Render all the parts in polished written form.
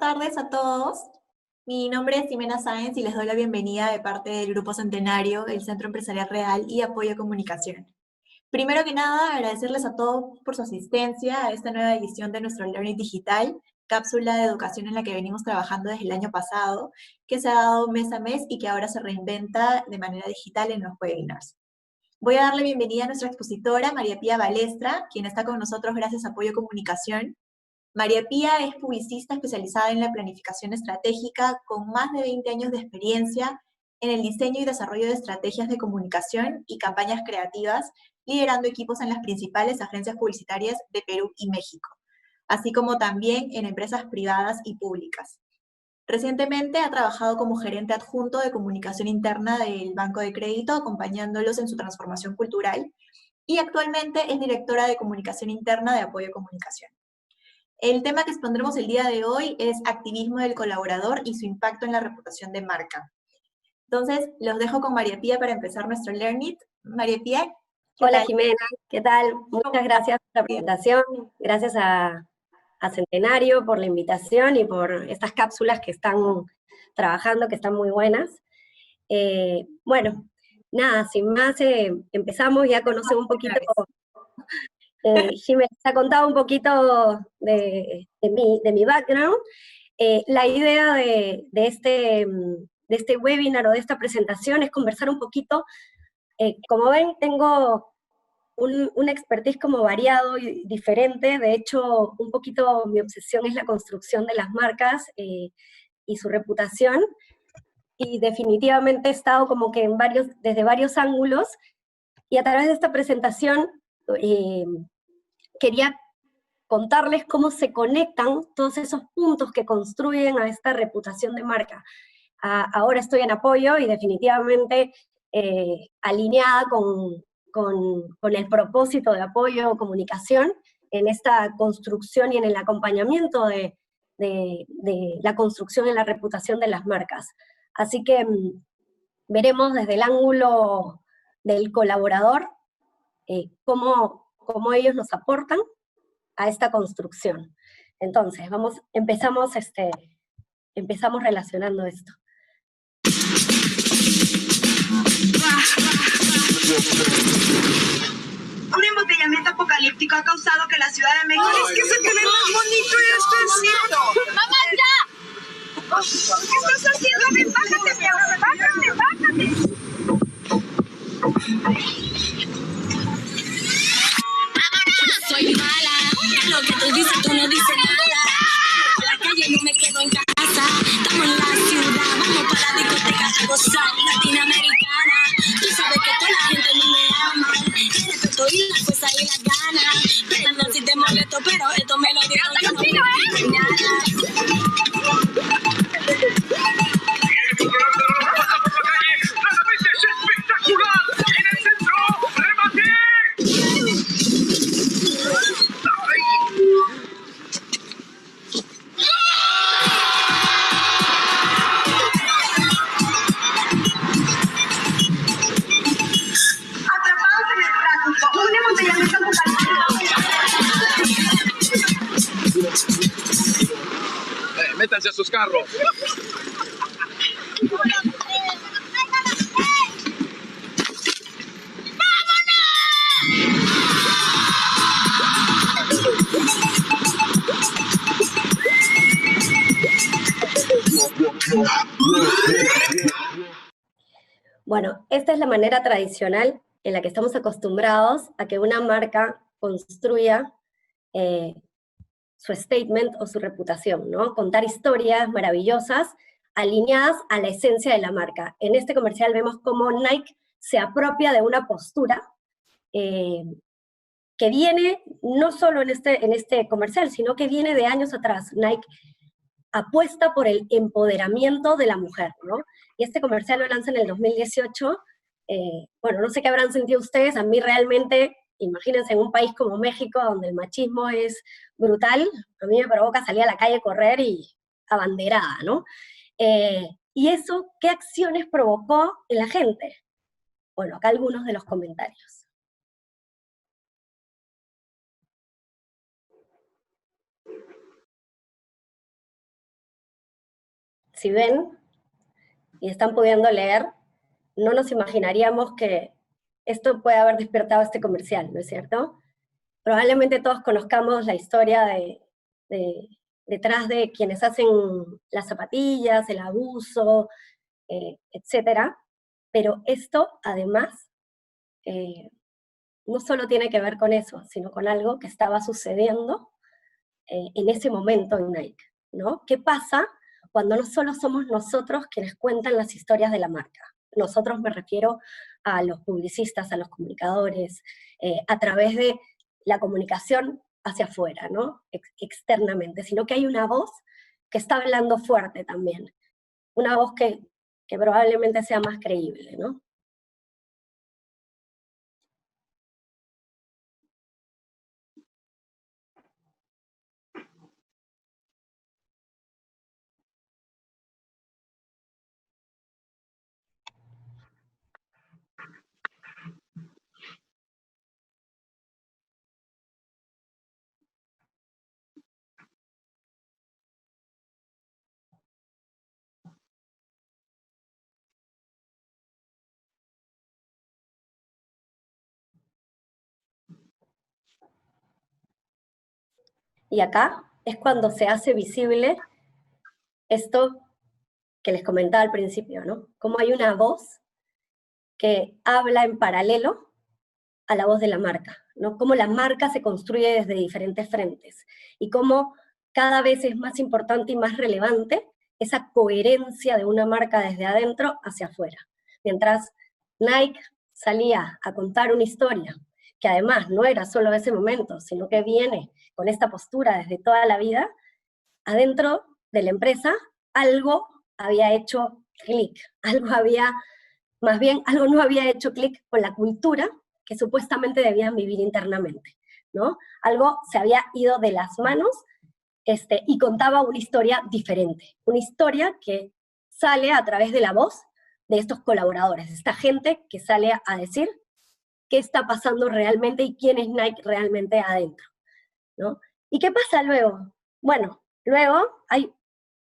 tardes a todos. Mi nombre es Ximena Sáenz y les doy la bienvenida de parte del Grupo Centenario, el Centro Empresarial Real y Apoyo a Comunicación. Primero que nada, agradecerles a todos por su asistencia a esta nueva edición de nuestro Learning Digital, cápsula de educación en la que venimos trabajando desde el año pasado, que se ha dado mes a mes y que ahora se reinventa de manera digital en los webinars. Voy a darle bienvenida a nuestra expositora, María Pía Balestra, quien está con nosotros gracias a Apoyo a Comunicación. María Pía es publicista especializada en la planificación estratégica con más de 20 años de experiencia en el diseño y desarrollo de estrategias de comunicación y campañas creativas, liderando equipos en las principales agencias publicitarias de Perú y México, así como también en empresas privadas y públicas. Recientemente ha trabajado como gerente adjunto de comunicación interna del Banco de Crédito, acompañándolos en su transformación cultural, y actualmente es directora de comunicación interna de Apoyo a Comunicación. El tema que expondremos el día de hoy es activismo del colaborador y su impacto en la reputación de marca. Entonces, los dejo con María Pía para empezar nuestro Learn It. María Pía, ¿qué Hola tal? Ximena, ¿qué tal? Muchas gracias por la presentación, gracias a Centenario por la invitación y por estas cápsulas que están trabajando, que están muy buenas. Bueno, nada, sin más, empezamos, ya conocen un poquito, Ximena se ha contado un poquito de mi background. La idea de este webinar o de esta presentación es conversar un poquito. Como ven, tengo un expertise como variado y diferente. De hecho, un poquito mi obsesión es la construcción de las marcas y su reputación, y definitivamente he estado como que desde varios ángulos, y a través de esta presentación quería contarles cómo se conectan todos esos puntos que construyen a esta reputación de marca. Ahora estoy en apoyo y definitivamente alineada con el propósito de apoyo o comunicación en esta construcción y en el acompañamiento de la construcción y la reputación de las marcas. Así que veremos desde el ángulo del colaborador cómo ellos nos aportan a esta construcción. Entonces, empezamos relacionando esto. Un embotellamiento apocalíptico ha causado que la Ciudad de México... ¡Es que se te ve más bonito y esto es cierto! ¡Mamá, ya! ¿Qué estás haciendo? ¡Ven, bájate, mi amor! ¡Bájate, bájate! Soy mala, lo que tú dices, tú no dices nada. Por la calle no me quedo en casa. Estamos en la ciudad, vamos para la discoteca a gozar. Latinoamericana, tú sabes que toda la gente no me ama. El respeto y la fuerza y las ganas. Perdón si te molesto, pero esto me lo digo yo. No me nada. Métanse a sus carros. Bueno, esta es la manera tradicional en la que estamos acostumbrados a que una marca construya su statement o su reputación, ¿no? Contar historias maravillosas alineadas a la esencia de la marca. En este comercial vemos cómo Nike se apropia de una postura que viene no solo en este comercial, sino que viene de años atrás. Nike apuesta por el empoderamiento de la mujer, ¿no? Y este comercial lo lanza en el 2018. Bueno, no sé qué habrán sentido ustedes, a mí realmente, imagínense en un país como México, donde el machismo es brutal, a mí me provoca salir a la calle, correr y abanderada, ¿no? ¿Y eso qué acciones provocó en la gente? Bueno, acá algunos de los comentarios. si ven y están pudiendo leer, no nos imaginaríamos que esto puede haber despertado este comercial, ¿no es cierto? Probablemente todos conozcamos la historia detrás de quienes hacen las zapatillas, el abuso, etcétera, pero esto además no solo tiene que ver con eso, sino con algo que estaba sucediendo en ese momento en Nike, ¿no? ¿Qué pasa cuando no solo somos nosotros quienes cuentan las historias de la marca? Nosotros me refiero a los publicistas, a los comunicadores, a través de la comunicación hacia afuera, ¿no? Externamente, sino que hay una voz que está hablando fuerte también, una voz que probablemente sea más creíble, ¿no? Y acá es cuando se hace visible esto que les comentaba al principio, ¿no? Cómo hay una voz que habla en paralelo a la voz de la marca, ¿no? Cómo la marca se construye desde diferentes frentes y cómo cada vez es más importante y más relevante esa coherencia de una marca desde adentro hacia afuera. Mientras Nike salía a contar una historia, que además no era solo de ese momento, sino que viene con esta postura desde toda la vida, adentro de la empresa algo había hecho clic, más bien algo no había hecho clic con la cultura que supuestamente debían vivir internamente, ¿no? Algo se había ido de las manos y contaba una historia diferente, una historia que sale a través de la voz de estos colaboradores, esta gente que sale a decir qué está pasando realmente y quién es Nike realmente adentro, ¿no? ¿Y qué pasa luego? Bueno, luego hay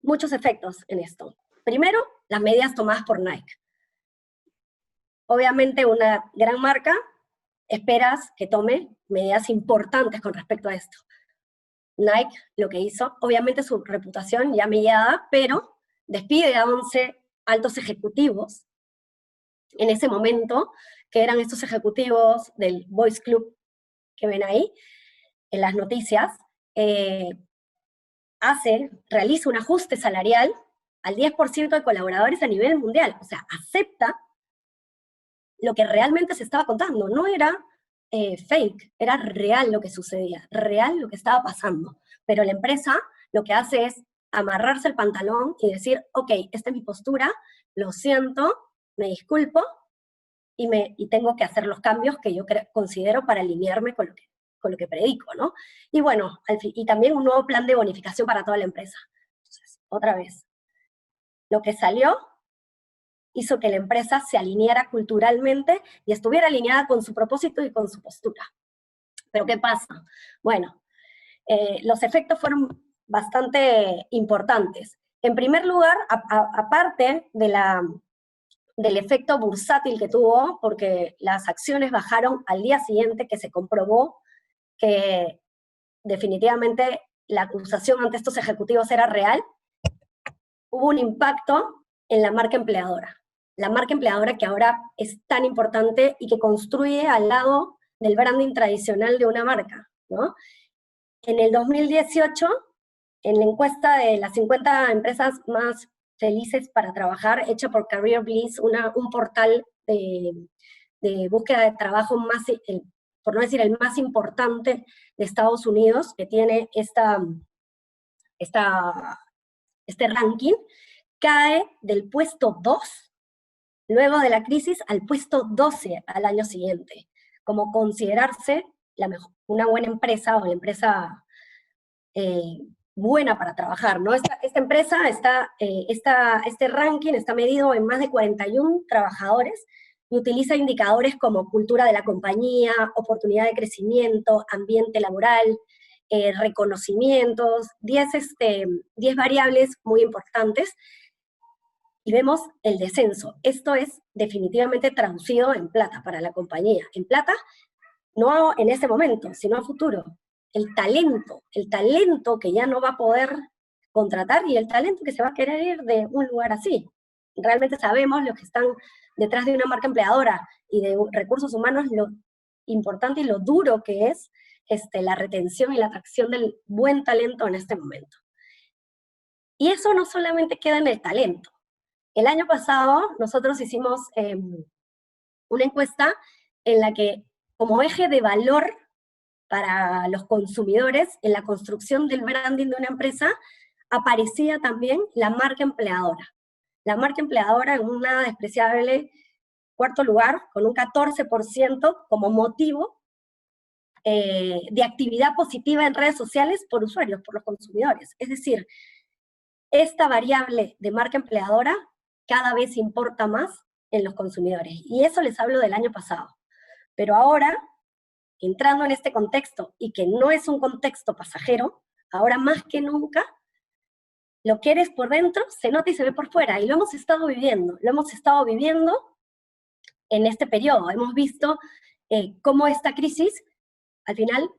muchos efectos en esto. Primero, las medidas tomadas por Nike. Obviamente una gran marca, esperas que tome medidas importantes con respecto a esto. Nike lo que hizo, obviamente su reputación ya mellada, pero despide a 11 altos ejecutivos en ese momento, que eran estos ejecutivos del Boys Club que ven ahí en las noticias, realiza un ajuste salarial al 10% de colaboradores a nivel mundial, o sea, acepta lo que realmente se estaba contando, no era fake, era real lo que sucedía, real lo que estaba pasando, pero la empresa lo que hace es amarrarse el pantalón y decir, ok, esta es mi postura, lo siento, me disculpo, y tengo que hacer los cambios que yo considero para alinearme con lo que predico, ¿no? Y bueno, y también un nuevo plan de bonificación para toda la empresa. Entonces, otra vez, lo que salió hizo que la empresa se alineara culturalmente y estuviera alineada con su propósito y con su postura. ¿Pero qué pasa? Bueno, los efectos fueron bastante importantes. En primer lugar, aparte del efecto bursátil que tuvo, porque las acciones bajaron al día siguiente, que se comprobó que definitivamente la acusación ante estos ejecutivos era real, hubo un impacto en la marca empleadora. La marca empleadora que ahora es tan importante y que construye al lado del branding tradicional de una marca, ¿no? En el 2018, en la encuesta de las 50 empresas más felices para trabajar, hecha por Career Bliss, un portal de búsqueda de trabajo más, por no decir el más importante de Estados Unidos, que tiene este ranking, cae del puesto 2, luego de la crisis, al puesto 12 al año siguiente, como considerarse una buena empresa o la empresa buena para trabajar, ¿no? Esta empresa, este ranking está medido en más de 41 trabajadores y utiliza indicadores como cultura de la compañía, oportunidad de crecimiento, ambiente laboral, reconocimientos, 10 variables muy importantes y vemos el descenso. Esto es definitivamente traducido en plata para la compañía. En plata, no en este momento, sino a futuro. El talento que ya no va a poder contratar y el talento que se va a querer ir de un lugar así. Realmente sabemos los que están detrás de una marca empleadora y de recursos humanos lo importante y lo duro que es la retención y la atracción del buen talento en este momento. Y eso no solamente queda en el talento. El año pasado nosotros hicimos una encuesta en la que, como eje de valor para los consumidores en la construcción del branding de una empresa, aparecía también la marca empleadora. La marca empleadora en un nada despreciable cuarto lugar, con un 14% como motivo de actividad positiva en redes sociales por usuarios, por los consumidores. Es decir, esta variable de marca empleadora cada vez importa más en los consumidores. Y eso les hablo del año pasado. Pero ahora, entrando en este contexto, y que no es un contexto pasajero, ahora más que nunca, lo que eres por dentro se nota y se ve por fuera. Y lo hemos estado viviendo en este periodo. Hemos visto cómo esta crisis, al final,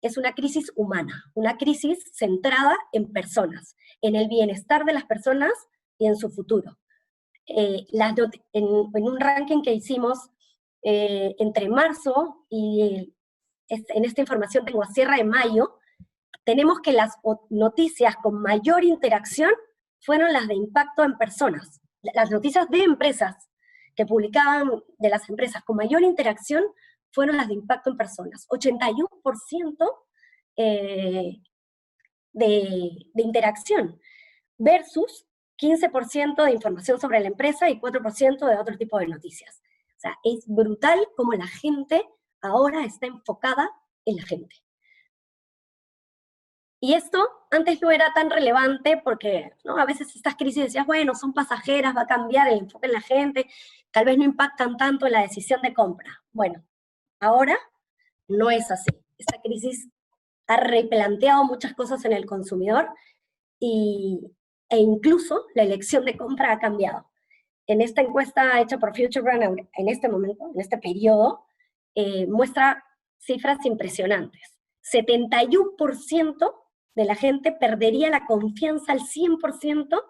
es una crisis humana, una crisis centrada en personas, en el bienestar de las personas y en su futuro. En un ranking que hicimos entre marzo y en esta información tengo a cierre de mayo, tenemos que las noticias con mayor interacción fueron las de impacto en personas. Las noticias de empresas que publicaban de las empresas con mayor interacción fueron las de impacto en personas. 81% de interacción versus 15% de información sobre la empresa y 4% de otro tipo de noticias. O sea, es brutal cómo la gente ahora está enfocada en la gente. Y esto antes no era tan relevante porque, ¿no?, a veces estas crisis decías, bueno, son pasajeras, va a cambiar el enfoque en la gente, tal vez no impactan tanto en la decisión de compra. Bueno, ahora no es así. Esta crisis ha replanteado muchas cosas en el consumidor e incluso la elección de compra ha cambiado. En esta encuesta hecha por Future Brand en este momento, en este periodo, muestra cifras impresionantes. 71% de la gente perdería la confianza al 100%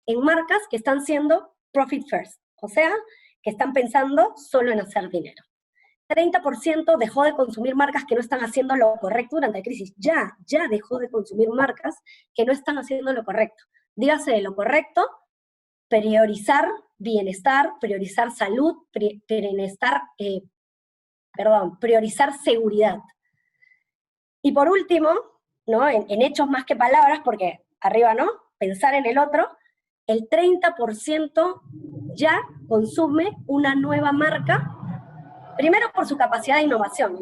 en marcas que están siendo profit first, o sea, que están pensando solo en hacer dinero. 30% dejó de consumir marcas que no están haciendo lo correcto durante la crisis. Ya dejó de consumir marcas que no están haciendo lo correcto. Dígase de lo correcto, priorizar bienestar, priorizar salud, priorizar seguridad. Y por último, ¿no?, en hechos más que palabras, porque arriba no, pensar en el otro, el 30% ya consume una nueva marca, primero por su capacidad de innovación,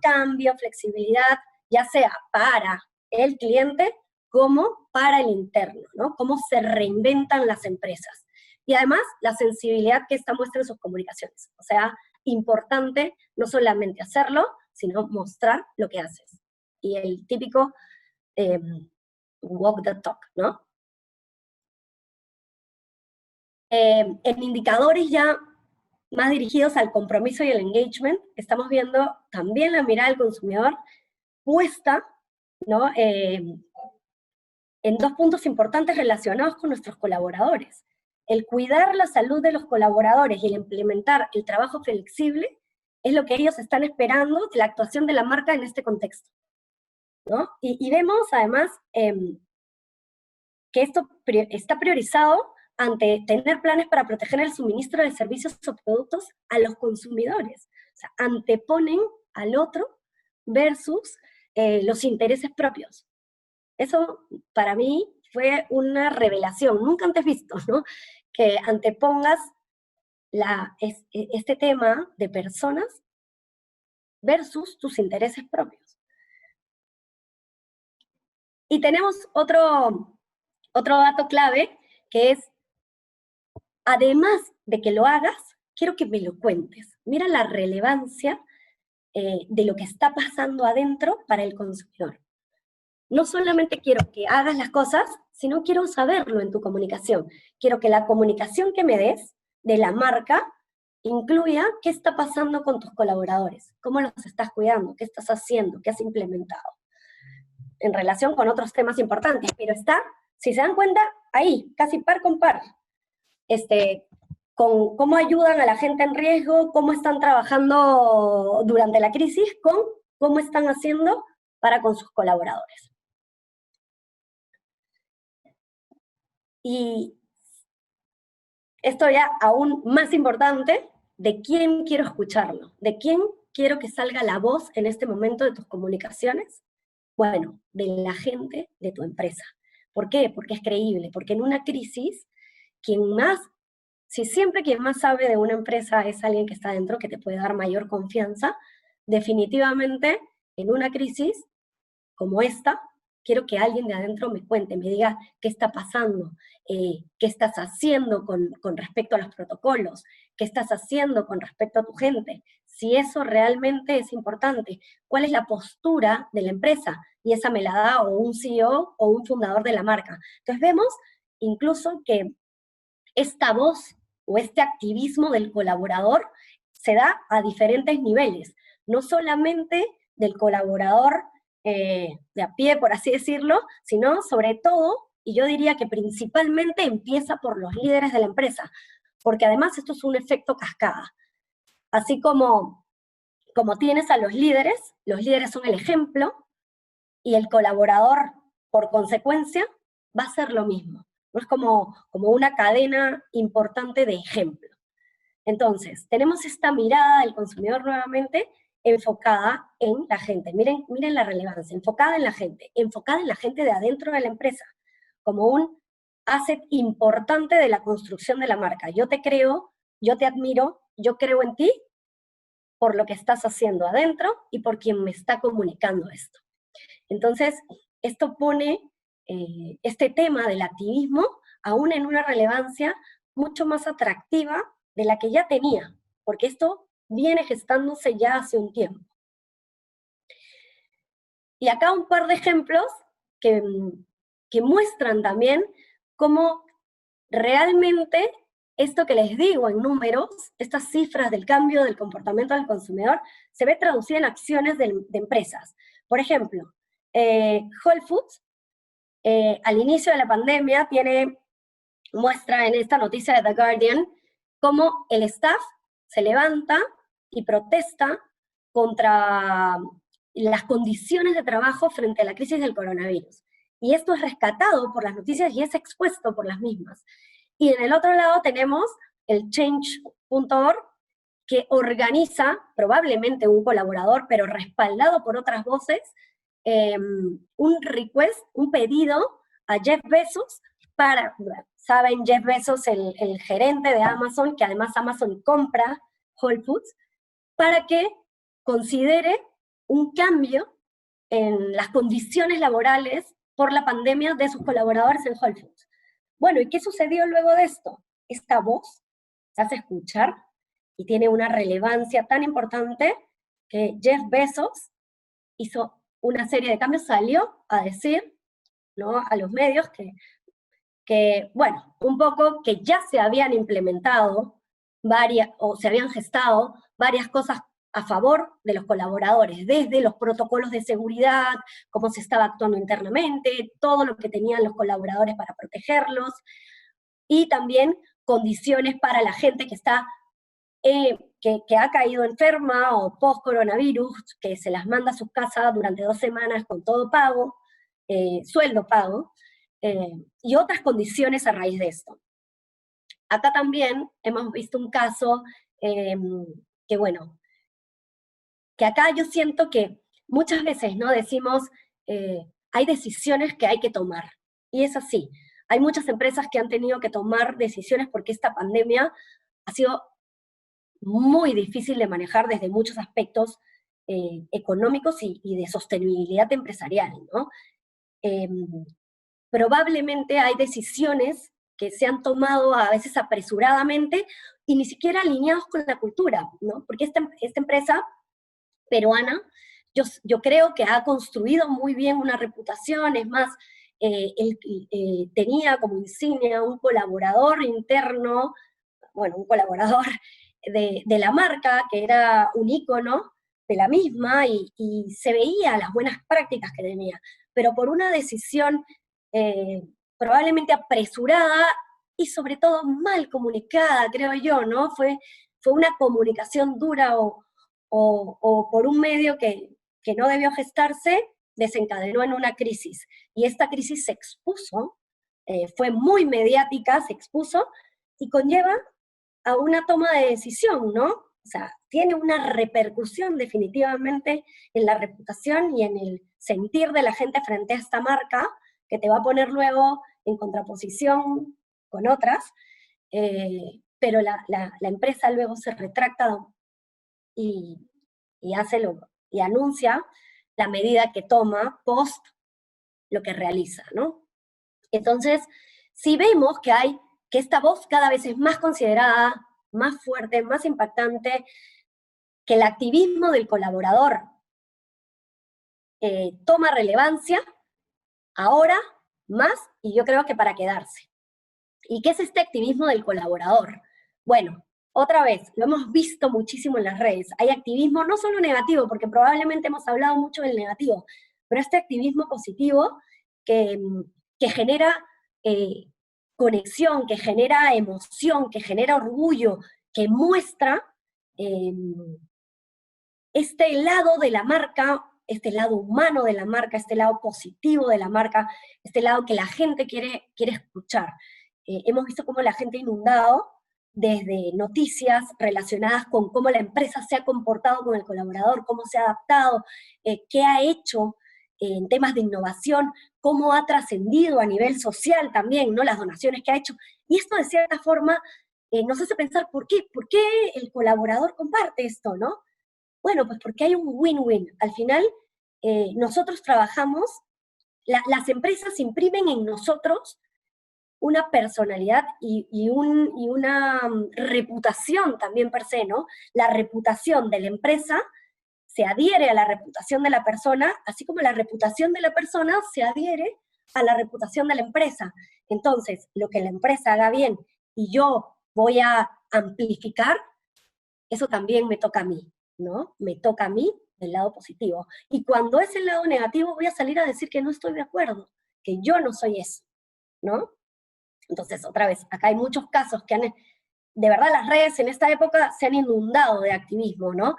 cambio, flexibilidad, ya sea para el cliente como para el interno, ¿no? Cómo se reinventan las empresas. Y además, la sensibilidad que esta muestra en sus comunicaciones. O sea, importante no solamente hacerlo, sino mostrar lo que haces. Y el típico walk the talk, ¿no? En indicadores ya más dirigidos al compromiso y el engagement, estamos viendo también la mirada del consumidor puesta, ¿no?, en dos puntos importantes relacionados con nuestros colaboradores. El cuidar la salud de los colaboradores y el implementar el trabajo flexible es lo que ellos están esperando de la actuación de la marca en este contexto, ¿no? Y vemos además que esto está priorizado ante tener planes para proteger el suministro de servicios o productos a los consumidores. O sea, anteponen al otro versus los intereses propios. Eso para mí fue una revelación, nunca antes visto, ¿no? Que antepongas este tema de personas versus tus intereses propios. Y tenemos otro dato clave, que es, además de que lo hagas, quiero que me lo cuentes. Mira la relevancia de lo que está pasando adentro para el consumidor. no solamente quiero que hagas las cosas, sino quiero saberlo en tu comunicación. Quiero que la comunicación que me des de la marca incluya qué está pasando con tus colaboradores, cómo los estás cuidando, qué estás haciendo, qué has implementado, en relación con otros temas importantes, pero está, si se dan cuenta, ahí, casi par con par, con cómo ayudan a la gente en riesgo, cómo están trabajando durante la crisis, con cómo están haciendo para con sus colaboradores. Y esto ya aún más importante, ¿de quién quiero escucharlo? ¿De quién quiero que salga la voz en este momento de tus comunicaciones? Bueno, de la gente de tu empresa. ¿Por qué? Porque es creíble, porque en una crisis, si siempre quien más sabe de una empresa es alguien que está dentro, que te puede dar mayor confianza, definitivamente en una crisis como esta, quiero que alguien de adentro me cuente, me diga qué está pasando, qué estás haciendo con respecto a los protocolos, qué estás haciendo con respecto a tu gente, si eso realmente es importante, cuál es la postura de la empresa, y esa me la da o un CEO o un fundador de la marca. Entonces vemos incluso que esta voz o este activismo del colaborador se da a diferentes niveles, no solamente del colaborador de a pie, por así decirlo, sino sobre todo, y yo diría que principalmente empieza por los líderes de la empresa, porque además esto es un efecto cascada. Así como tienes a los líderes son el ejemplo, y el colaborador, por consecuencia, va a hacer lo mismo. ¿No? Es como una cadena importante de ejemplo. Entonces, tenemos esta mirada del consumidor nuevamente enfocada en la gente. Miren la relevancia, enfocada en la gente de adentro de la empresa, como un asset importante de la construcción de la marca. Yo te creo, yo te admiro, yo creo en ti por lo que estás haciendo adentro y por quien me está comunicando esto. Entonces, esto pone este tema del activismo aún en una relevancia mucho más atractiva de la que ya tenía, porque esto viene gestándose ya hace un tiempo. Y acá un par de ejemplos que muestran también cómo realmente esto que les digo en números, estas cifras del cambio del comportamiento del consumidor, se ve traducida en acciones de empresas. Por ejemplo, Whole Foods, al inicio de la pandemia, muestra en esta noticia de The Guardian cómo el staff se levanta y protesta contra las condiciones de trabajo frente a la crisis del coronavirus. Y esto es rescatado por las noticias y es expuesto por las mismas. Y en el otro lado tenemos el Change.org, que organiza, probablemente un colaborador, pero respaldado por otras voces, un request, un pedido a Jeff Bezos saben, Jeff Bezos, el gerente de Amazon, que además Amazon compra Whole Foods, para que considere un cambio en las condiciones laborales por la pandemia de sus colaboradores en Whole Foods. Bueno, ¿y qué sucedió luego de esto? Esta voz se hace escuchar y tiene una relevancia tan importante que Jeff Bezos hizo una serie de cambios, salió a decir, ¿no?, a los medios que, bueno, un poco que ya se habían implementado se habían gestado varias cosas a favor de los colaboradores, desde los protocolos de seguridad, cómo se estaba actuando internamente, todo lo que tenían los colaboradores para protegerlos, y también condiciones para la gente que está que ha caído enferma o post-coronavirus, que se las manda a sus casas durante 2 semanas con todo pago, sueldo pago, y otras condiciones a raíz de esto. Acá también hemos visto un caso que, bueno, que acá yo siento que muchas veces, ¿no?, decimos, hay decisiones que hay que tomar, y es así. Hay muchas empresas que han tenido que tomar decisiones porque esta pandemia ha sido muy difícil de manejar desde muchos aspectos económicos y de sostenibilidad empresarial, ¿no? Probablemente hay decisiones que se han tomado a veces apresuradamente y ni siquiera alineados con la cultura, ¿no? Porque esta empresa peruana yo creo que ha construido muy bien una reputación, es más, él tenía como insignia un colaborador interno, bueno, un colaborador de la marca, que era un ícono de la misma, y se veía las buenas prácticas que tenía, pero por una decisión probablemente apresurada y sobre todo mal comunicada, creo yo, ¿no? Fue una comunicación dura o por un medio que no debió gestarse, desencadenó en una crisis. Y esta crisis se expuso, fue muy mediática, se expuso, y conlleva a una toma de decisión, ¿no? O sea, tiene una repercusión definitivamente en la reputación y en el sentir de la gente frente a esta marca, que te va a poner luego en contraposición con otras, pero la empresa luego se retracta y anuncia la medida que toma post lo que realiza, ¿no? Entonces, si vemos que esta voz cada vez es más considerada, más fuerte, más impactante, que el activismo del colaborador toma relevancia ahora más, y yo creo que para quedarse. ¿Y qué es este activismo del colaborador? Bueno, otra vez, lo hemos visto muchísimo en las redes. Hay activismo no solo negativo, porque probablemente hemos hablado mucho del negativo, pero este activismo positivo que genera conexión, que genera emoción, que genera orgullo, que muestra este lado de la marca, este lado humano de la marca, este lado positivo de la marca, este lado que la gente quiere escuchar. Hemos visto cómo la gente ha inundado desde noticias relacionadas con cómo la empresa se ha comportado con el colaborador, cómo se ha adaptado, qué ha hecho en temas de innovación, cómo ha trascendido a nivel social también, ¿no? Las donaciones que ha hecho. Y esto de cierta forma nos hace pensar, ¿por qué el colaborador comparte esto, no? Bueno, pues porque hay un win-win. Al final, nosotros trabajamos, las empresas imprimen en nosotros una personalidad y una reputación también per se, ¿no? La reputación de la empresa se adhiere a la reputación de la persona, así como la reputación de la persona se adhiere a la reputación de la empresa. Entonces, lo que la empresa haga bien y yo voy a amplificar, eso también me toca a mí, ¿no? Me toca a mí del lado positivo. Y cuando es el lado negativo, voy a salir a decir que no estoy de acuerdo, que yo no soy eso, ¿no? Entonces, otra vez, acá hay muchos casos que de verdad las redes en esta época se han inundado de activismo, ¿no?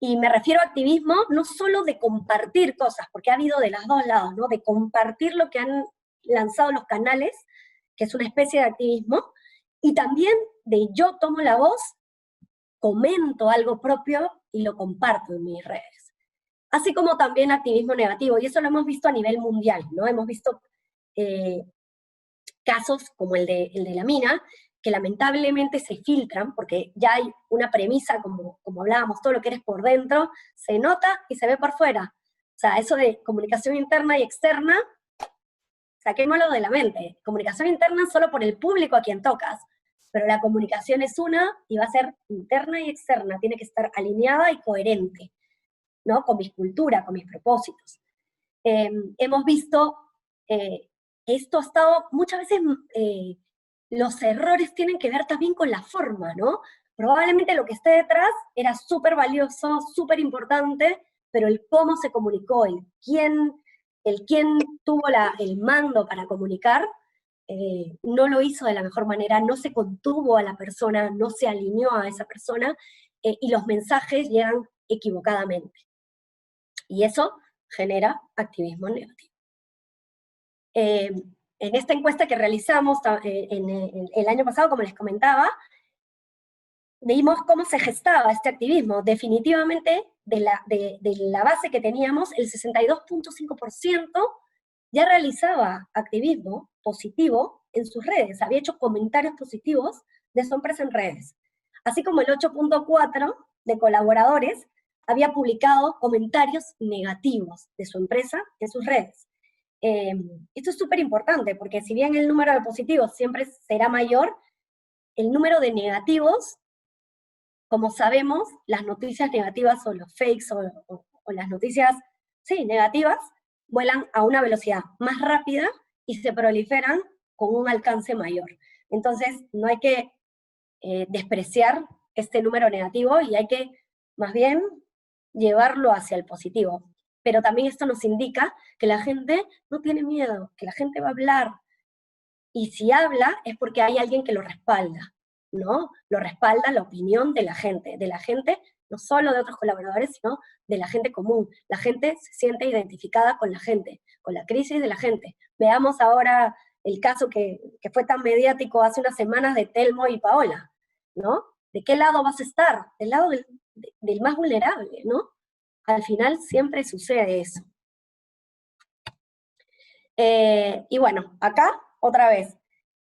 Y me refiero a activismo no solo de compartir cosas, porque ha habido de los dos lados, ¿no? De compartir lo que han lanzado los canales, que es una especie de activismo, y también de yo tomo la voz, comento algo propio y lo comparto en mis redes. Así como también activismo negativo, y eso lo hemos visto a nivel mundial, ¿no? Hemos visto casos como el de la mina, que lamentablemente se filtran, porque ya hay una premisa, como hablábamos, todo lo que eres por dentro, se nota y se ve por fuera. O sea, eso de comunicación interna y externa, saquémoslo de la mente. Comunicación interna solo por el público a quien tocas, pero la comunicación es una y va a ser interna y externa, tiene que estar alineada y coherente, ¿no? Con mi cultura, con mis propósitos. Hemos visto esto ha estado, muchas veces los errores tienen que ver también con la forma, ¿no? Probablemente lo que esté detrás era súper valioso, súper importante, pero el cómo se comunicó, el quién tuvo el mando para comunicar, no lo hizo de la mejor manera, no se contuvo a la persona, no se alineó a esa persona, y los mensajes llegan equivocadamente. Y eso genera activismo negativo. En esta encuesta que realizamos el año pasado, como les comentaba, vimos cómo se gestaba este activismo. Definitivamente, de la base que teníamos, el 62.5% ya realizaba activismo positivo en sus redes, había hecho comentarios positivos de su empresa en redes. Así como el 8.4% de colaboradores había publicado comentarios negativos de su empresa en sus redes. Esto es súper importante, porque si bien el número de positivos siempre será mayor, el número de negativos, como sabemos, las noticias negativas o los fakes o o las noticias, sí, negativas, vuelan a una velocidad más rápida y se proliferan con un alcance mayor. Entonces, no hay que despreciar este número negativo y hay que, más bien, llevarlo hacia el positivo. Pero también esto nos indica que la gente no tiene miedo, que la gente va a hablar. Y si habla es porque hay alguien que lo respalda, ¿no? Lo respalda la opinión de la gente, no solo de otros colaboradores, sino de la gente común. La gente se siente identificada con la gente, con la crisis de la gente. Veamos ahora el caso que fue tan mediático hace unas semanas de Telmo y Paola, ¿no? ¿De qué lado vas a estar? Del lado del más vulnerable, ¿no? Al final siempre sucede eso. Y bueno, acá, otra vez,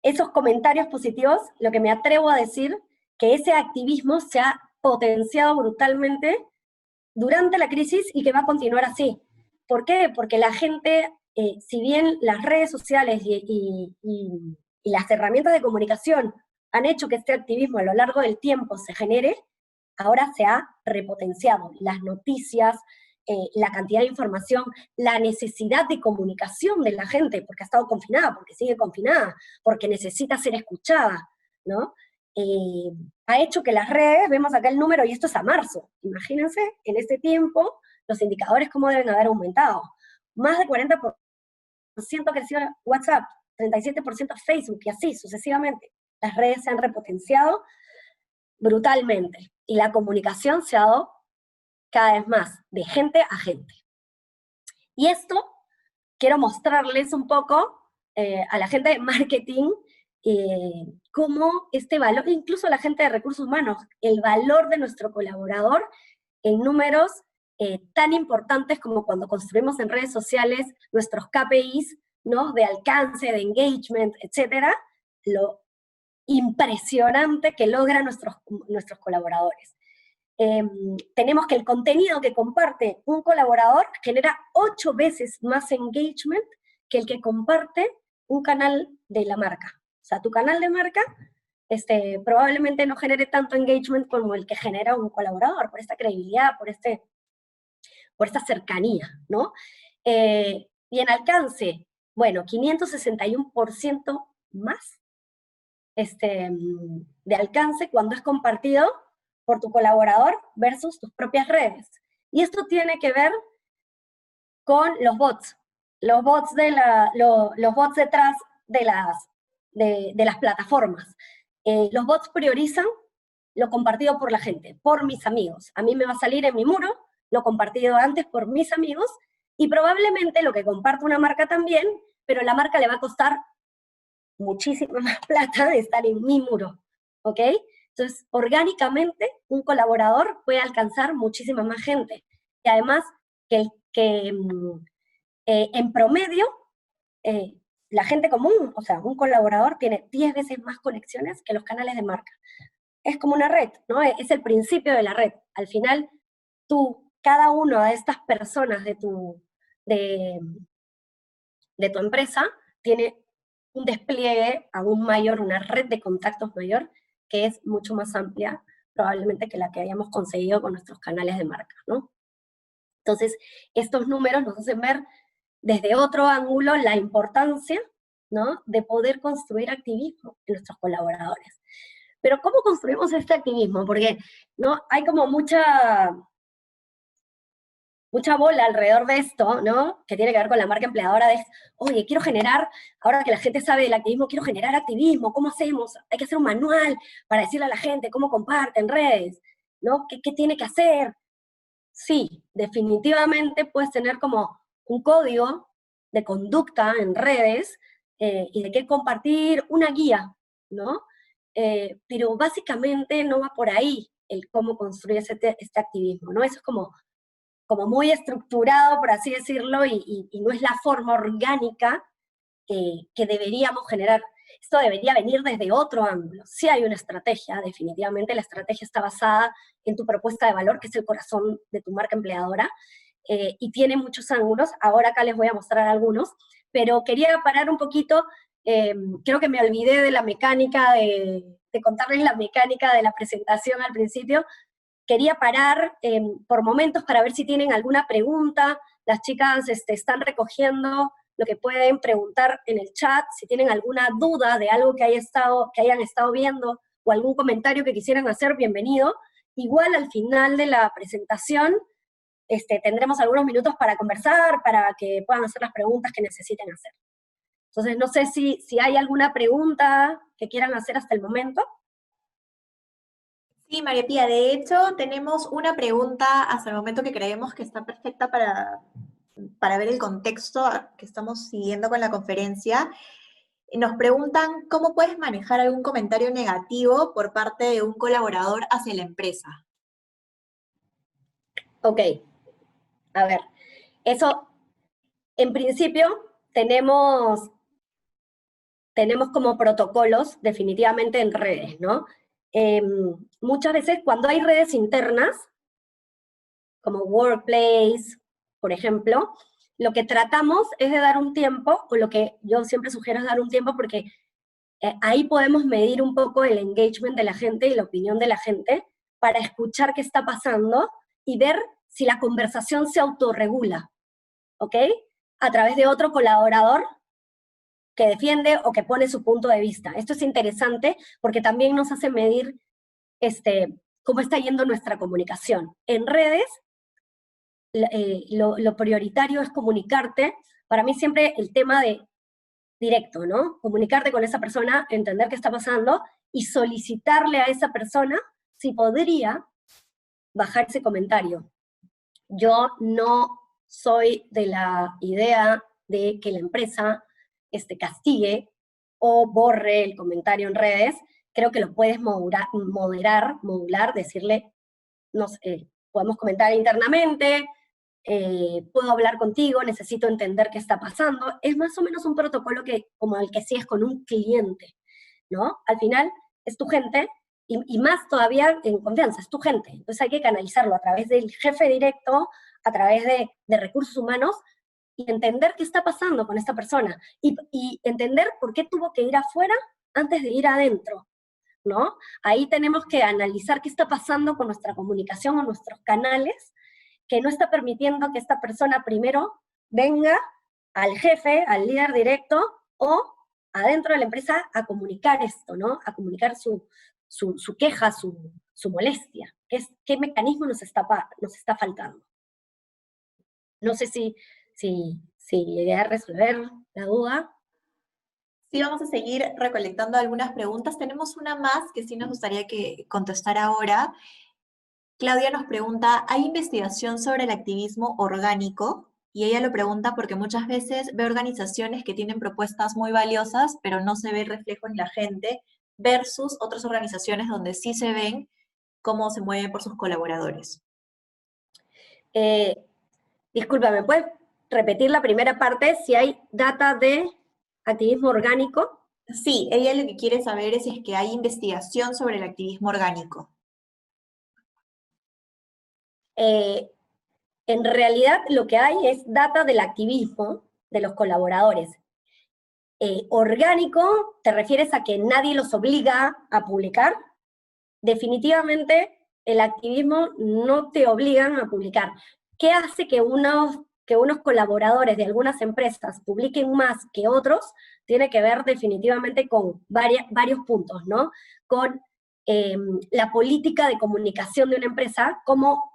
esos comentarios positivos, lo que me atrevo a decir, que ese activismo se ha potenciado brutalmente durante la crisis y que va a continuar así. ¿Por qué? Porque la gente, si bien las redes sociales y las herramientas de comunicación han hecho que este activismo a lo largo del tiempo se genere, ahora se ha repotenciado. Las noticias, la cantidad de información, la necesidad de comunicación de la gente, porque ha estado confinada, porque sigue confinada, porque necesita ser escuchada, ¿no? Ha hecho que las redes, vemos acá el número, y esto es a marzo, imagínense, en este tiempo, los indicadores cómo deben haber aumentado. Más de 40% ha crecido WhatsApp, 37% Facebook, y así sucesivamente. Las redes se han repotenciado brutalmente, y la comunicación se ha dado cada vez más, de gente a gente. Y esto, quiero mostrarles un poco a la gente de marketing, cómo este valor, incluso a la gente de recursos humanos, el valor de nuestro colaborador en números tan importantes como cuando construimos en redes sociales nuestros KPIs, ¿no? De alcance, de engagement, etcétera, lo impresionante que logran nuestros colaboradores. Tenemos que el contenido que comparte un colaborador genera 8 veces más engagement que el que comparte un canal de la marca. O sea, tu canal de marca probablemente no genere tanto engagement como el que genera un colaborador, por esta credibilidad, por esta cercanía, ¿no? Y en alcance, bueno, 561% más de alcance cuando es compartido por tu colaborador versus tus propias redes. Y esto tiene que ver con los bots detrás de las plataformas. Los bots priorizan lo compartido por la gente, por mis amigos. A mí me va a salir en mi muro lo compartido antes por mis amigos, y probablemente lo que comparte una marca también, pero la marca le va a costar muchísima más plata de estar en mi muro, ¿ok? Entonces, orgánicamente, un colaborador puede alcanzar muchísima más gente. Y además, en promedio, la gente común, o sea, un colaborador tiene 10 veces más conexiones que los canales de marca. Es como una red, ¿no? Es el principio de la red. Al final, cada una de estas personas de tu empresa tiene un despliegue aún mayor, una red de contactos mayor, que es mucho más amplia probablemente que la que hayamos conseguido con nuestros canales de marca, ¿no? Entonces, estos números nos hacen ver desde otro ángulo la importancia, ¿no?, de poder construir activismo en nuestros colaboradores. Pero ¿cómo construimos este activismo? Porque, ¿no?, hay como mucha bola alrededor de esto, ¿no?, que tiene que ver con la marca empleadora de, oye, quiero generar, ahora que la gente sabe del activismo, quiero generar activismo, ¿cómo hacemos? Hay que hacer un manual para decirle a la gente cómo comparte en redes, ¿no? ¿Qué tiene que hacer? Sí, definitivamente puedes tener como un código de conducta en redes y de qué compartir, una guía, ¿no? Pero básicamente no va por ahí el cómo construir este activismo, ¿no? Eso es como muy estructurado, por así decirlo, y no es la forma orgánica que deberíamos generar. Esto debería venir desde otro ángulo. Sí hay una estrategia, definitivamente la estrategia está basada en tu propuesta de valor, que es el corazón de tu marca empleadora, y tiene muchos ángulos. Ahora acá les voy a mostrar algunos, pero quería parar un poquito, creo que me olvidé de la mecánica, de contarles la mecánica de la presentación al principio, quería parar por momentos para ver si tienen alguna pregunta. Las chicas están recogiendo lo que pueden preguntar en el chat, si tienen alguna duda de algo que hayan estado viendo o algún comentario que quisieran hacer, bienvenido. Igual al final de la presentación tendremos algunos minutos para conversar, para que puedan hacer las preguntas que necesiten hacer. Entonces, no sé si hay alguna pregunta que quieran hacer hasta el momento. Sí, María Pía, de hecho tenemos una pregunta hasta el momento que creemos que está perfecta para ver el contexto que estamos siguiendo con la conferencia. Nos preguntan cómo puedes manejar algún comentario negativo por parte de un colaborador hacia la empresa. Ok, a ver, eso, en principio, tenemos como protocolos definitivamente en redes, ¿no? Muchas veces cuando hay redes internas, como Workplace, por ejemplo, lo que tratamos es de dar un tiempo, o lo que yo siempre sugiero es dar un tiempo, porque ahí podemos medir un poco el engagement de la gente y la opinión de la gente, para escuchar qué está pasando y ver si la conversación se autorregula, ¿ok? A través de otro colaborador que defiende o que pone su punto de vista. Esto es interesante porque también nos hace medir cómo está yendo nuestra comunicación. En redes, lo prioritario es comunicarte. Para mí siempre el tema de directo, ¿no? Comunicarte con esa persona, entender qué está pasando y solicitarle a esa persona si podría bajar ese comentario. Yo no soy de la idea de que la empresa castigue o borre el comentario en redes. Creo que lo puedes modular, decirle, no sé, podemos comentar internamente, puedo hablar contigo, necesito entender qué está pasando. Es más o menos un protocolo como el que sí es con un cliente, ¿no? Al final es tu gente, y más todavía en confianza, es tu gente. Entonces hay que canalizarlo a través del jefe directo, a través de recursos humanos, y entender qué está pasando con esta persona, y entender por qué tuvo que ir afuera antes de ir adentro, ¿no? Ahí tenemos que analizar qué está pasando con nuestra comunicación o nuestros canales, que no está permitiendo que esta persona primero venga al jefe, al líder directo, o adentro de la empresa a comunicar esto, ¿no? A comunicar su queja, su molestia. ¿Qué mecanismo nos está faltando? No sé si llegué a resolver la duda. Sí, vamos a seguir recolectando algunas preguntas. Tenemos una más que sí nos gustaría que contestar ahora. Claudia nos pregunta, ¿hay investigación sobre el activismo orgánico? Y ella lo pregunta porque muchas veces ve organizaciones que tienen propuestas muy valiosas, pero no se ve reflejo en la gente, versus otras organizaciones donde sí se ven cómo se mueven por sus colaboradores. Disculpa, ¿me puedes repetir la primera parte? Si hay data de activismo orgánico. Sí, ella lo que quiere saber es si es que hay investigación sobre el activismo orgánico. En realidad lo que hay es data del activismo de los colaboradores. Orgánico, ¿te refieres a que nadie los obliga a publicar? Definitivamente el activismo no te obligan a publicar. ¿Qué hace que unos colaboradores de algunas empresas publiquen más que otros? Tiene que ver definitivamente con varios puntos, ¿no? Con la política de comunicación de una empresa, cómo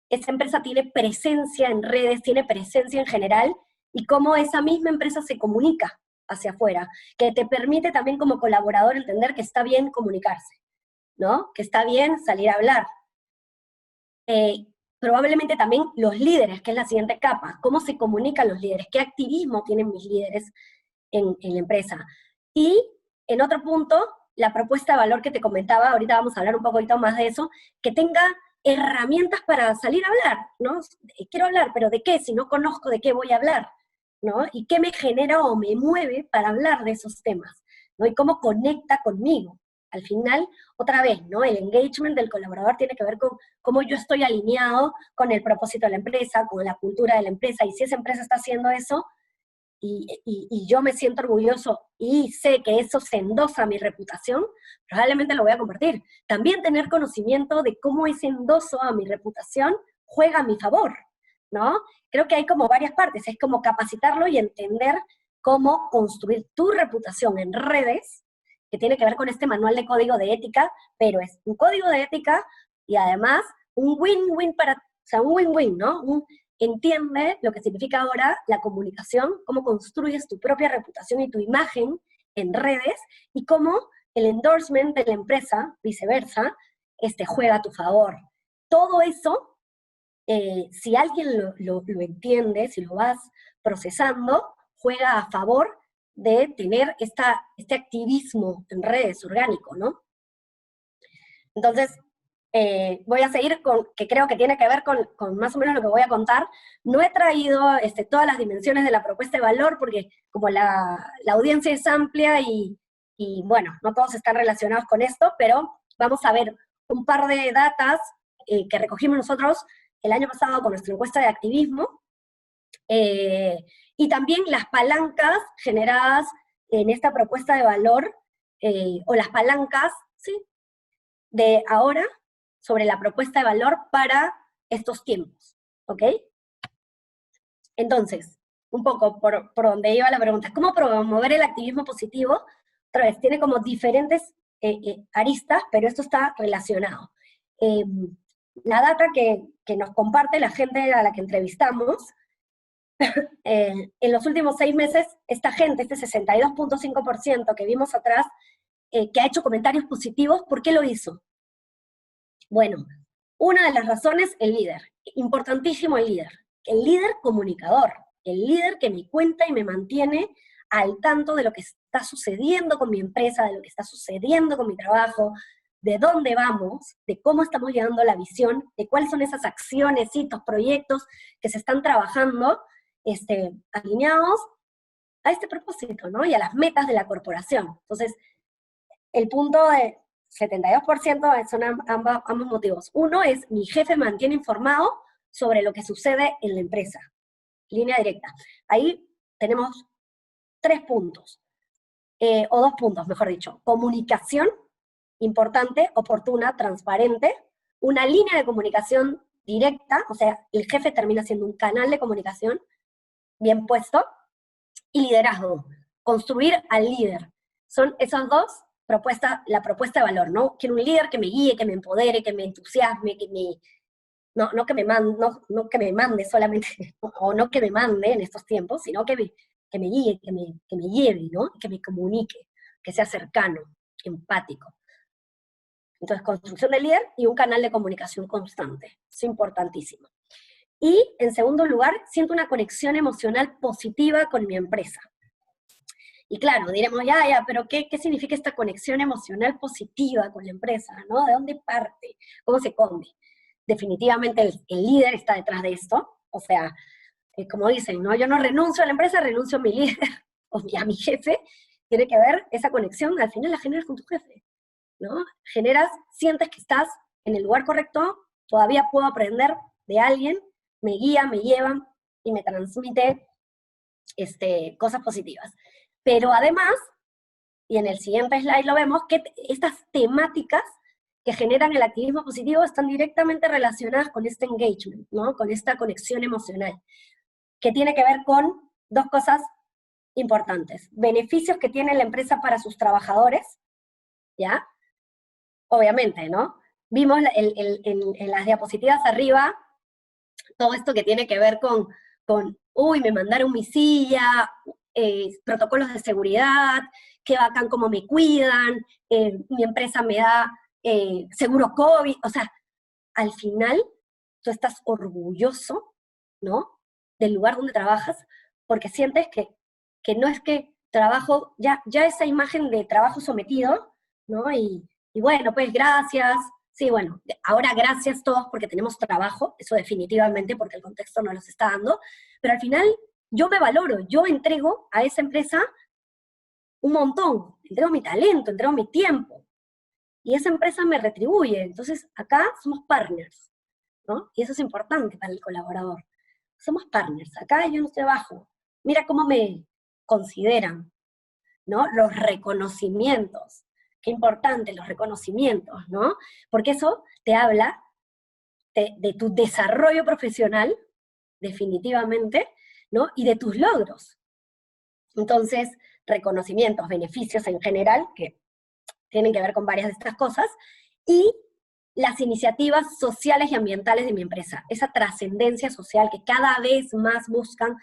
esa empresa tiene presencia en redes, tiene presencia en general, y cómo esa misma empresa se comunica hacia afuera, que te permite también como colaborador entender que está bien comunicarse, ¿no? Que está bien salir a hablar. Probablemente también los líderes, que es la siguiente capa, cómo se comunican los líderes, qué activismo tienen mis líderes en la empresa. Y en otro punto, la propuesta de valor que te comentaba, ahorita vamos a hablar un poquito más de eso, que tenga herramientas para salir a hablar, ¿no? Quiero hablar, pero ¿de qué? Si no conozco de qué voy a hablar, ¿no? Y qué me genera o me mueve para hablar de esos temas, ¿no? Y cómo conecta conmigo. Al final, otra vez, ¿no? El engagement del colaborador tiene que ver con cómo yo estoy alineado con el propósito de la empresa, con la cultura de la empresa, y si esa empresa está haciendo eso, y yo me siento orgulloso y sé que eso se endosa a mi reputación, probablemente lo voy a compartir. También tener conocimiento de cómo ese endoso a mi reputación juega a mi favor, ¿no? Creo que hay como varias partes, es como capacitarlo y entender cómo construir tu reputación en redes, que tiene que ver con este manual de código de ética, pero es un código de ética y además un win-win o sea, un win-win, ¿no? Entiende lo que significa ahora la comunicación, cómo construyes tu propia reputación y tu imagen en redes, y cómo el endorsement de la empresa, viceversa, juega a tu favor. Todo eso, si alguien lo entiende, si lo vas procesando, juega a favor de tener este activismo en redes orgánico, ¿no? Entonces, voy a seguir con, que creo que tiene que ver con más o menos lo que voy a contar. No he traído todas las dimensiones de la propuesta de valor, porque como la audiencia es amplia y bueno, no todos están relacionados con esto, pero vamos a ver un par de datas que recogimos nosotros el año pasado con nuestra encuesta de activismo, y también las palancas generadas en esta propuesta de valor, o las palancas, ¿sí?, de ahora, sobre la propuesta de valor para estos tiempos, ¿ok? Entonces, un poco por donde iba la pregunta, ¿cómo promover el activismo positivo? Otra vez, tiene como diferentes aristas, pero esto está relacionado. La data que nos comparte la gente a la que entrevistamos, en los últimos 6 meses, esta gente, este 62.5% que vimos atrás, que ha hecho comentarios positivos, ¿por qué lo hizo? Bueno, una de las razones, el líder. Importantísimo el líder comunicador, el líder que me cuenta y me mantiene al tanto de lo que está sucediendo con mi empresa, de lo que está sucediendo con mi trabajo, de dónde vamos, de cómo estamos llevando la visión, de cuáles son esas acciones, hitos, proyectos que se están trabajando, alineados a este propósito, ¿no? Y a las metas de la corporación. Entonces, el punto de 72% son ambos motivos. Uno es, mi jefe me mantiene informado sobre lo que sucede en la empresa. Línea directa. Ahí tenemos 3 puntos, o 2 puntos, mejor dicho. Comunicación, importante, oportuna, transparente. Una línea de comunicación directa, o sea, el jefe termina siendo un canal de comunicación bien puesto. Y liderazgo, construir al líder. Son esos dos la propuesta de valor, ¿no? Quiero un líder que me guíe, que me empodere, que me entusiasme, no que me mande solamente, o no que me mande en estos tiempos, sino que me guíe, que me lleve, ¿no? Que me comunique, que sea cercano, empático. Entonces, construcción del líder y un canal de comunicación constante. Es importantísimo. Y, en segundo lugar, siento una conexión emocional positiva con mi empresa. Y claro, diremos, ya, pero ¿qué significa esta conexión emocional positiva con la empresa, ¿no? ¿De dónde parte? ¿Cómo se come? Definitivamente el líder está detrás de esto. O sea, como dicen, ¿no? Yo no renuncio a la empresa, renuncio a mi líder o a mi jefe. Tiene que ver esa conexión, al final la generas con tu jefe, ¿no? Sientes que estás en el lugar correcto, todavía puedo aprender de alguien, me guía, me lleva y me transmite cosas positivas. Pero además, y en el siguiente slide lo vemos, que estas temáticas que generan el activismo positivo están directamente relacionadas con este engagement, ¿no? Con esta conexión emocional, que tiene que ver con 2 cosas importantes. Beneficios que tiene la empresa para sus trabajadores, ¿ya? Obviamente, ¿no? Vimos en las diapositivas arriba todo esto que tiene que ver con uy, me mandaron mi silla, protocolos de seguridad, qué bacán cómo me cuidan, mi empresa me da seguro COVID, o sea, al final tú estás orgulloso, ¿no?, del lugar donde trabajas, porque sientes que no es que trabajo, ya esa imagen de trabajo sometido, ¿no?, y bueno, pues gracias, sí, bueno, ahora gracias todos porque tenemos trabajo, eso definitivamente, porque el contexto no los está dando, pero al final yo me valoro, yo entrego a esa empresa un montón, entrego mi talento, entrego mi tiempo, y esa empresa me retribuye. Entonces acá somos partners, ¿no? Y eso es importante para el colaborador. Somos partners, acá yo no estoy abajo. Mira cómo me consideran, ¿no? Los reconocimientos. Qué importante los reconocimientos, ¿no? Porque eso te habla de tu desarrollo profesional, definitivamente, ¿no? Y de tus logros. Entonces, reconocimientos, beneficios en general, que tienen que ver con varias de estas cosas, y las iniciativas sociales y ambientales de mi empresa, esa trascendencia social que cada vez más buscan.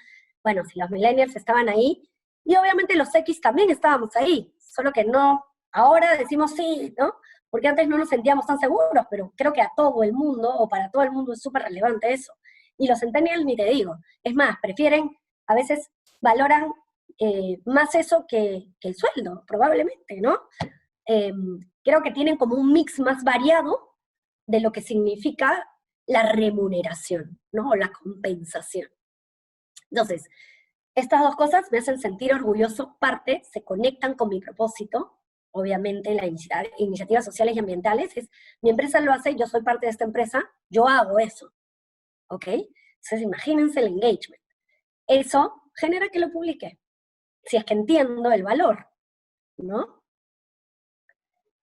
Bueno, si los millennials estaban ahí, y obviamente los X también estábamos ahí, solo que no, ahora decimos sí, ¿no? Porque antes no nos sentíamos tan seguros, pero creo que a todo el mundo, o para todo el mundo es súper relevante eso. Y los centennials ni te digo, es más, prefieren, a veces valoran más eso que el sueldo, probablemente, ¿no? Creo que tienen como un mix más variado de lo que significa la remuneración, ¿no? O la compensación. Entonces, estas dos cosas me hacen sentir orgulloso, parte, se conectan con mi propósito, obviamente las iniciativas sociales y ambientales, es, mi empresa lo hace, yo soy parte de esta empresa, yo hago eso, ¿ok? Entonces imagínense el engagement. Eso genera que lo publique, si es que entiendo el valor, ¿no?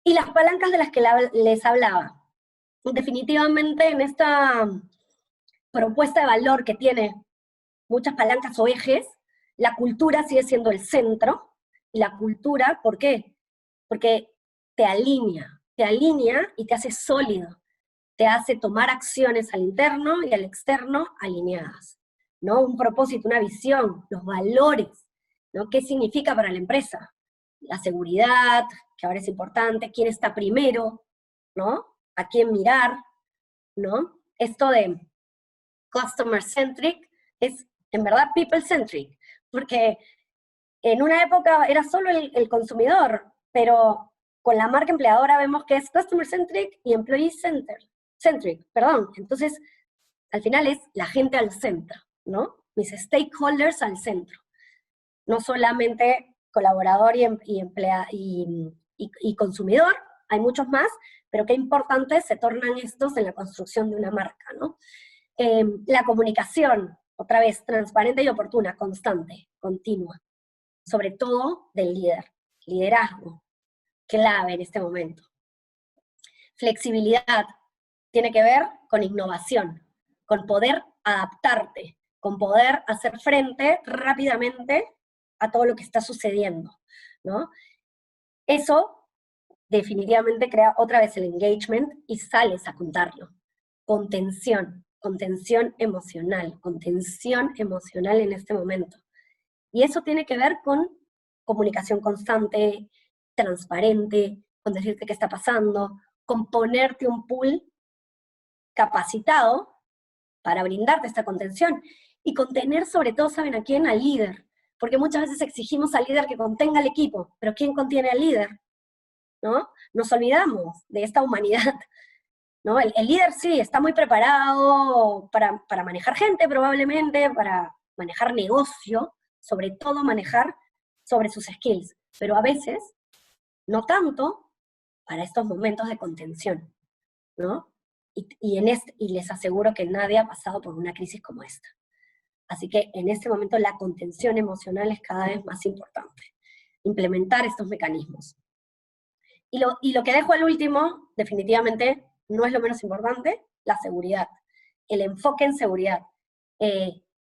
Y las palancas de las que les hablaba. Definitivamente en esta propuesta de valor que tiene muchas palancas o ejes, la cultura sigue siendo el centro, y la cultura, ¿por qué? Porque te alinea y te hace sólido, te hace tomar acciones al interno y al externo alineadas, ¿no? Un propósito, una visión, los valores, ¿no? ¿Qué significa para la empresa? La seguridad, que ahora es importante, quién está primero, ¿no? A quién mirar, ¿no? Esto de customer centric es en verdad people centric, porque en una época era solo el consumidor, pero con la marca empleadora vemos que es customer centric y employee centric, perdón. Entonces, al final es la gente al centro, ¿no? Mis stakeholders al centro. No solamente colaborador y consumidor, hay muchos más, pero qué importantes se tornan estos en la construcción de una marca, ¿no? La comunicación, otra vez, transparente y oportuna, constante, continua, sobre todo del líder, liderazgo, clave en este momento. Flexibilidad, tiene que ver con innovación, con poder adaptarte, con poder hacer frente rápidamente a todo lo que está sucediendo, ¿no? Eso definitivamente crea otra vez el engagement y sales a contarlo. Contención emocional en este momento. Y eso tiene que ver con comunicación constante, transparente, con decirte qué está pasando, con ponerte un pool capacitado para brindarte esta contención. Y contener sobre todo, ¿saben a quién? Al líder. Porque muchas veces exigimos al líder que contenga al equipo, pero ¿quién contiene al líder? ¿No? Nos olvidamos de esta humanidad, ¿no? El líder sí, está muy preparado para manejar gente probablemente, para manejar negocio, sobre todo manejar sobre sus skills, pero a veces no tanto para estos momentos de contención, ¿no? Y les aseguro que nadie ha pasado por una crisis como esta. Así que en este momento la contención emocional es cada vez más importante. Implementar estos mecanismos. Y lo que dejo al último, definitivamente, no es lo menos importante, la seguridad. El enfoque en seguridad.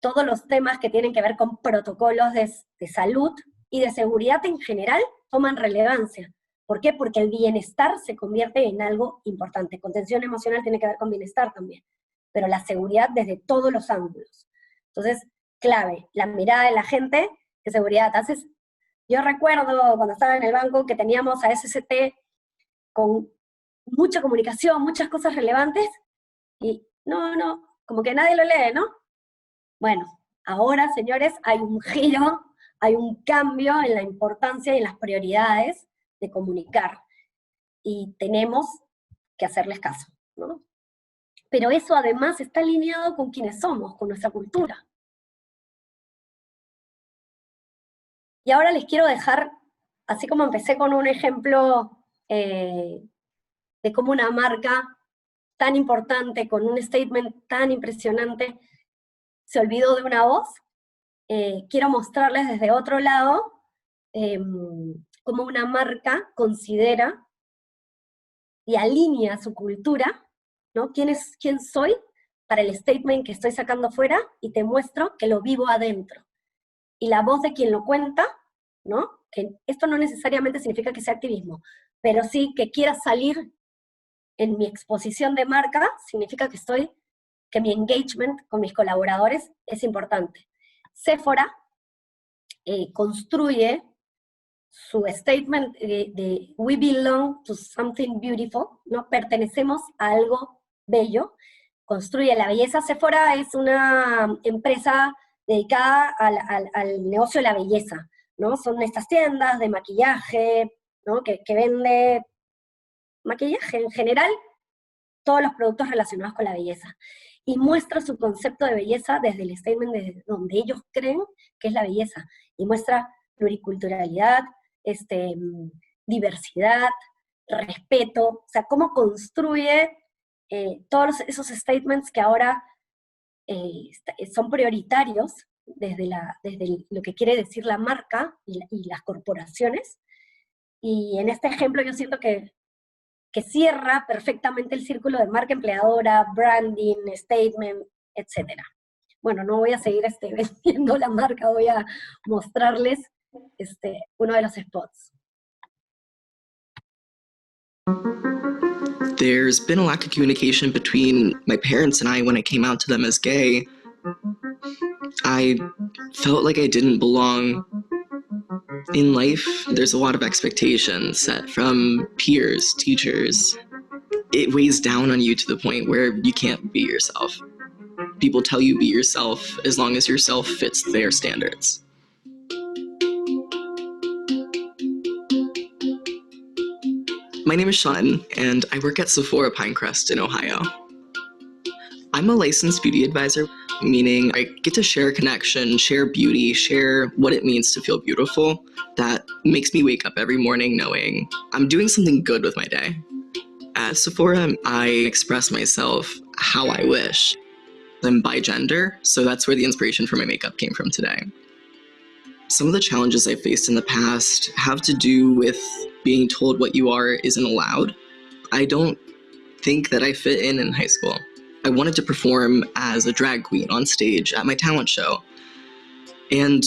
Todos los temas que tienen que ver con protocolos de salud y de seguridad en general toman relevancia. ¿Por qué? Porque el bienestar se convierte en algo importante. Contención emocional tiene que ver con bienestar también, pero la seguridad desde todos los ángulos. Entonces, clave, la mirada de la gente de seguridad. Entonces, yo recuerdo cuando estaba en el banco que teníamos a SCT con mucha comunicación, muchas cosas relevantes, y no, como que nadie lo lee, ¿no? Bueno, ahora, señores, hay un giro, hay un cambio en la importancia y en las prioridades de comunicar, y tenemos que hacerles caso, ¿no? Pero eso además está alineado con quienes somos, con nuestra cultura. Y ahora les quiero dejar, así como empecé con un ejemplo de cómo una marca tan importante, con un statement tan impresionante, se olvidó de una voz, quiero mostrarles desde otro lado cómo una marca considera y alinea su cultura, ¿no? ¿Quién soy? Para el statement que estoy sacando fuera, y te muestro que lo vivo adentro. Y la voz de quien lo cuenta, ¿no? Que esto no necesariamente significa que sea activismo, pero sí que quiera salir en mi exposición de marca, significa que mi engagement con mis colaboradores es importante. Sephora construye su statement de we belong to something beautiful, ¿no? Pertenecemos a algo bello, construye la belleza. Sephora es una empresa dedicada al negocio de la belleza, ¿no? Son estas tiendas de maquillaje, ¿no? que vende maquillaje en general, todos los productos relacionados con la belleza. Y muestra su concepto de belleza desde el statement de donde ellos creen que es la belleza. Y muestra pluriculturalidad, diversidad, respeto, o sea, cómo construye todos esos statements que ahora son prioritarios desde lo que quiere decir la marca y las corporaciones. Y en este ejemplo yo siento que cierra perfectamente el círculo de marca empleadora, branding, statement, etc. Bueno, no voy a seguir vendiendo la marca, voy a mostrarles uno de los spots. There's been a lack of communication between my parents and I when I came out to them as gay. I felt like I didn't belong. In life, there's a lot of expectations set from peers, teachers. It weighs down on you to the point where you can't be yourself. People tell you be yourself as long as yourself fits their standards. My name is Sean, and I work at Sephora Pinecrest in Ohio. I'm a licensed beauty advisor, meaning I get to share connection, share beauty, share what it means to feel beautiful. That makes me wake up every morning knowing I'm doing something good with my day. At Sephora, I express myself how I wish. I'm bigender, so that's where the inspiration for my makeup came from today. Some of the challenges I faced in the past have to do with being told what you are isn't allowed. I don't think that I fit in high school. I wanted to perform as a drag queen on stage at my talent show. And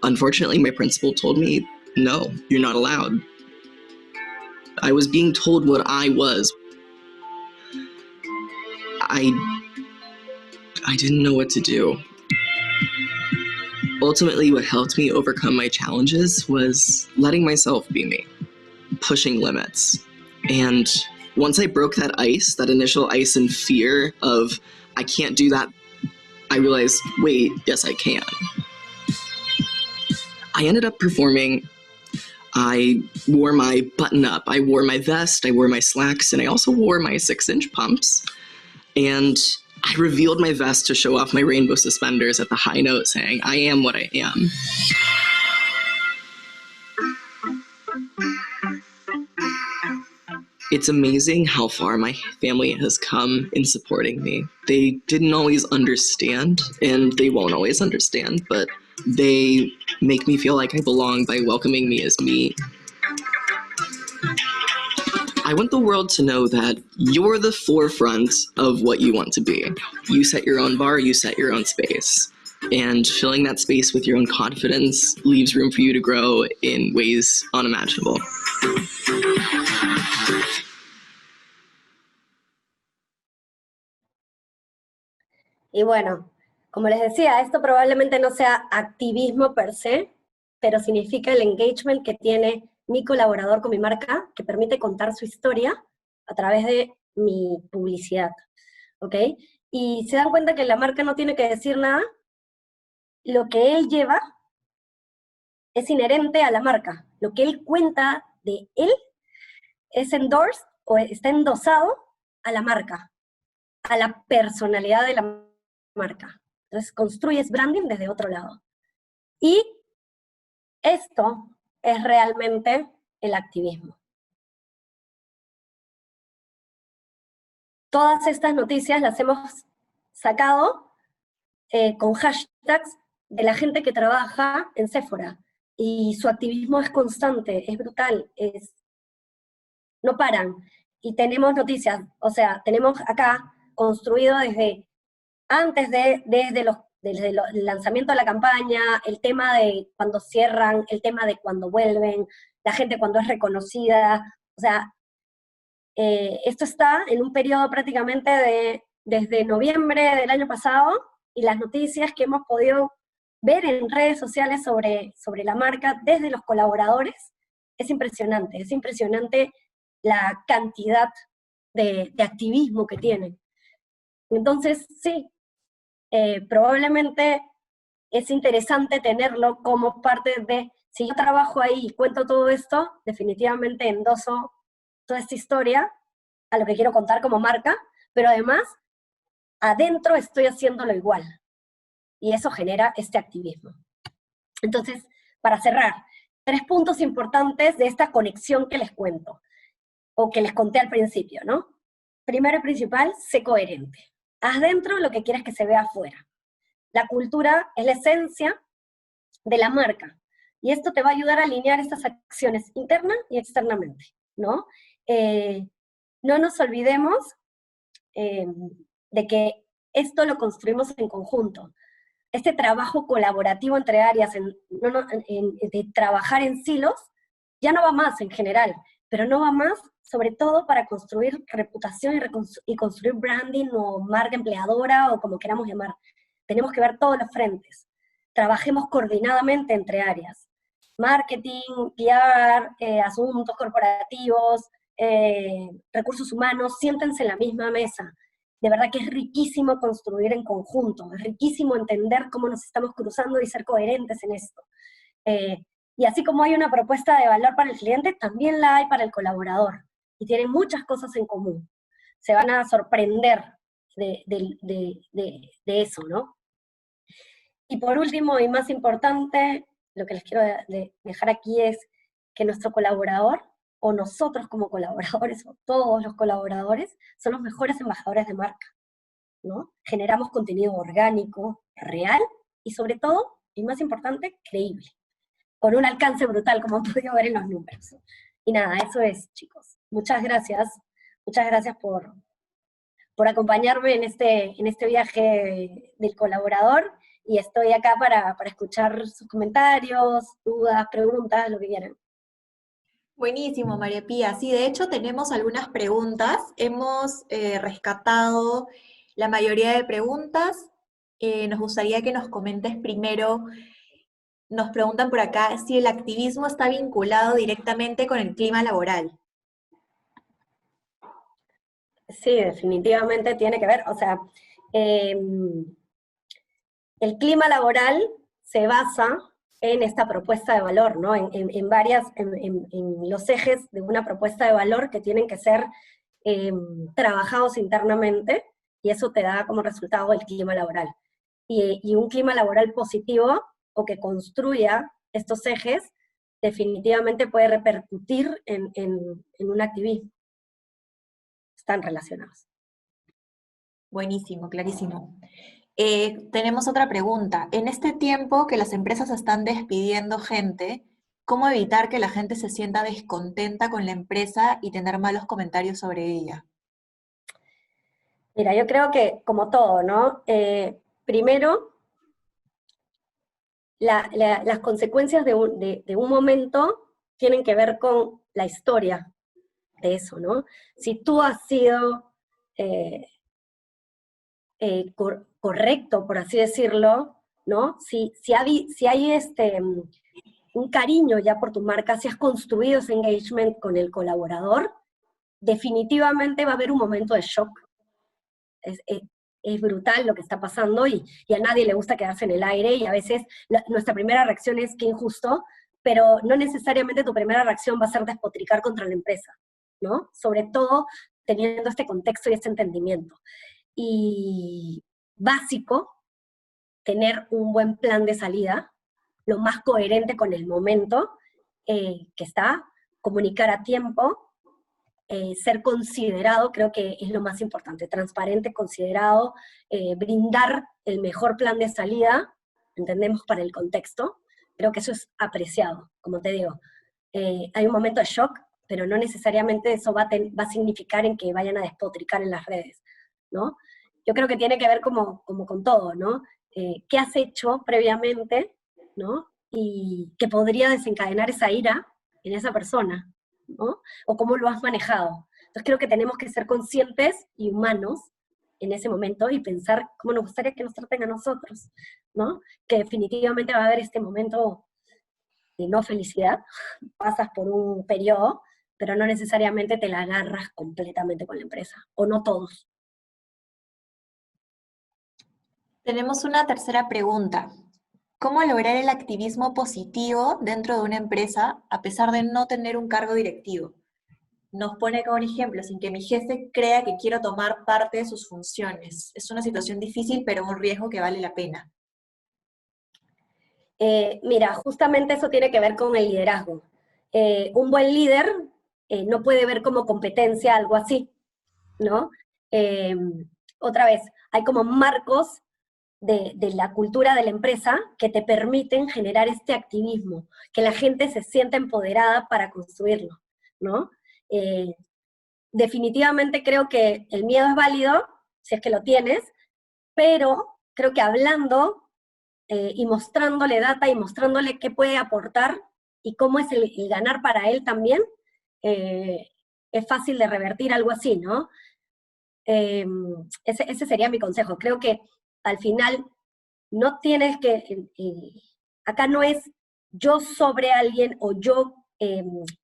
unfortunately, my principal told me, no, you're not allowed. I was being told what I was. I didn't know what to do. Ultimately, what helped me overcome my challenges was letting myself be me, pushing limits. And once I broke that ice, that initial ice and fear of, I can't do that, I realized, wait, yes, I can. I ended up performing. I wore my button up, I wore my vest, I wore my slacks, and I also wore my 6-inch pumps. And I revealed my vest to show off my rainbow suspenders at the high note saying, I am what I am. It's amazing how far my family has come in supporting me. They didn't always understand, and they won't always understand, but they make me feel like I belong by welcoming me as me. I want the world to know that you're the forefront of what you want to be. You set your own bar, you set your own space. And filling that space with your own confidence leaves room for you to grow in ways unimaginable. Y bueno, como les decía, esto probablemente no sea activismo per se, pero significa el engagement que tiene mi colaborador con mi marca, que permite contar su historia a través de mi publicidad, ¿ok? Y se dan cuenta que la marca no tiene que decir nada, lo que él lleva es inherente a la marca, lo que él cuenta de él es endorsed o está endosado a la marca, a la personalidad de la marca. Entonces construyes branding desde otro lado. Y esto es realmente el activismo. Todas estas noticias las hemos sacado con hashtags de la gente que trabaja en Sephora, y su activismo es constante, es brutal, no paran. Y tenemos noticias, o sea, tenemos acá construido desde antes desde el lanzamiento de la campaña, el tema de cuando cierran, el tema de cuando vuelven, la gente cuando es reconocida, o sea, esto está en un periodo prácticamente desde noviembre del año pasado, y las noticias que hemos podido ver en redes sociales sobre la marca desde los colaboradores, es impresionante la cantidad de activismo que tienen. Entonces, sí, probablemente es interesante tenerlo como parte de, si yo trabajo ahí y cuento todo esto, definitivamente endoso toda esta historia a lo que quiero contar como marca, pero además, adentro estoy haciéndolo igual, y eso genera este activismo. Entonces, para cerrar, 3 puntos importantes de esta conexión que les cuento, o que les conté al principio, ¿no? Primero y principal, sé coherente. Haz dentro lo que quieres que se vea afuera. La cultura es la esencia de la marca, y esto te va a ayudar a alinear estas acciones interna y externamente, ¿no? No nos olvidemos de que esto lo construimos en conjunto. Este trabajo colaborativo entre áreas, de trabajar en silos, ya no va más en general, pero no va más sobre todo para construir reputación y construir branding o marca empleadora o como queramos llamar. Tenemos que ver todos los frentes. Trabajemos coordinadamente entre áreas. Marketing, PR, asuntos corporativos, recursos humanos, siéntense en la misma mesa. De verdad que es riquísimo construir en conjunto, es riquísimo entender cómo nos estamos cruzando y ser coherentes en esto. Y así como hay una propuesta de valor para el cliente, también la hay para el colaborador. Y tienen muchas cosas en común. Se van a sorprender de eso, ¿no? Y por último, y más importante, lo que les quiero dejar aquí es que nuestro colaborador, o nosotros como colaboradores, o todos los colaboradores, son los mejores embajadores de marca, ¿no? Generamos contenido orgánico, real, y sobre todo, y más importante, creíble, con un alcance brutal, como han podido ver en los números. Y nada, eso es, chicos. Muchas gracias por acompañarme en este viaje del colaborador, y estoy acá para escuchar sus comentarios, dudas, preguntas, lo que quieran. Buenísimo, María Pía. Sí, de hecho tenemos algunas preguntas. Hemos rescatado la mayoría de preguntas. Nos gustaría que nos comentes primero. Nos preguntan por acá si el activismo está vinculado directamente con el clima laboral. Sí, definitivamente tiene que ver. O sea, el clima laboral se basa en esta propuesta de valor, ¿no? En los ejes de una propuesta de valor que tienen que ser trabajados internamente, y eso te da como resultado el clima laboral. Y un clima laboral positivo, o que construya estos ejes, definitivamente puede repercutir en un activismo. Están relacionados. Buenísimo, clarísimo. Tenemos otra pregunta. En este tiempo que las empresas están despidiendo gente, ¿cómo evitar que la gente se sienta descontenta con la empresa y tener malos comentarios sobre ella? Mira, yo creo que, como todo, ¿no? Primero, las consecuencias de un momento tienen que ver con la historia de eso, ¿no? Si tú has sido correcto, por así decirlo, ¿no? Si hay un cariño ya por tu marca, si has construido ese engagement con el colaborador, definitivamente va a haber un momento de shock. Es brutal lo que está pasando, y a nadie le gusta quedarse en el aire, y a veces nuestra primera reacción es que injusto, pero no necesariamente tu primera reacción va a ser despotricar contra la empresa, ¿no? Sobre todo teniendo este contexto y este entendimiento. Y básico, tener un buen plan de salida, lo más coherente con el momento que está, comunicar a tiempo, ser considerado, creo que es lo más importante, transparente, considerado, brindar el mejor plan de salida, entendemos para el contexto, creo que eso es apreciado, como te digo. Hay un momento de shock, pero no necesariamente eso va a significar en que vayan a despotricar en las redes, ¿no? Yo creo que tiene que ver como con todo, ¿no? ¿Qué has hecho previamente, ¿no? Y que podría desencadenar esa ira en esa persona, ¿no? O cómo lo has manejado. Entonces creo que tenemos que ser conscientes y humanos en ese momento y pensar cómo nos gustaría que nos traten a nosotros, ¿no? Que definitivamente va a haber este momento de no felicidad, pasas por un periodo, pero no necesariamente te la agarras completamente con la empresa, o no todos. Tenemos una tercera pregunta. ¿Cómo lograr el activismo positivo dentro de una empresa a pesar de no tener un cargo directivo? Nos pone como un ejemplo, sin que mi jefe crea que quiero tomar parte de sus funciones. Es una situación difícil, pero un riesgo que vale la pena. Mira, justamente eso tiene que ver con el liderazgo. Un buen líder no puede ver como competencia algo así, ¿no? Otra vez, hay como marcos de la cultura de la empresa que te permiten generar este activismo, que la gente se sienta empoderada para construirlo, ¿no? Definitivamente creo que el miedo es válido, si es que lo tienes, pero creo que hablando y mostrándole data y mostrándole qué puede aportar y cómo es el ganar para él también, es fácil de revertir algo así, ¿no? Ese sería mi consejo. Creo que al final no tienes que, acá no es yo sobre alguien o yo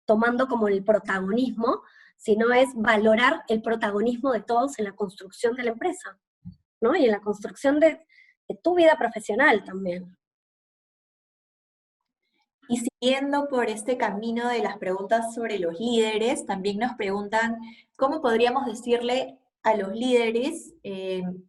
tomando como el protagonismo, sino es valorar el protagonismo de todos en la construcción de la empresa, ¿no? Y en la construcción de tu vida profesional también. Y siguiendo por este camino de las preguntas sobre los líderes, también nos preguntan cómo podríamos decirle a los líderes,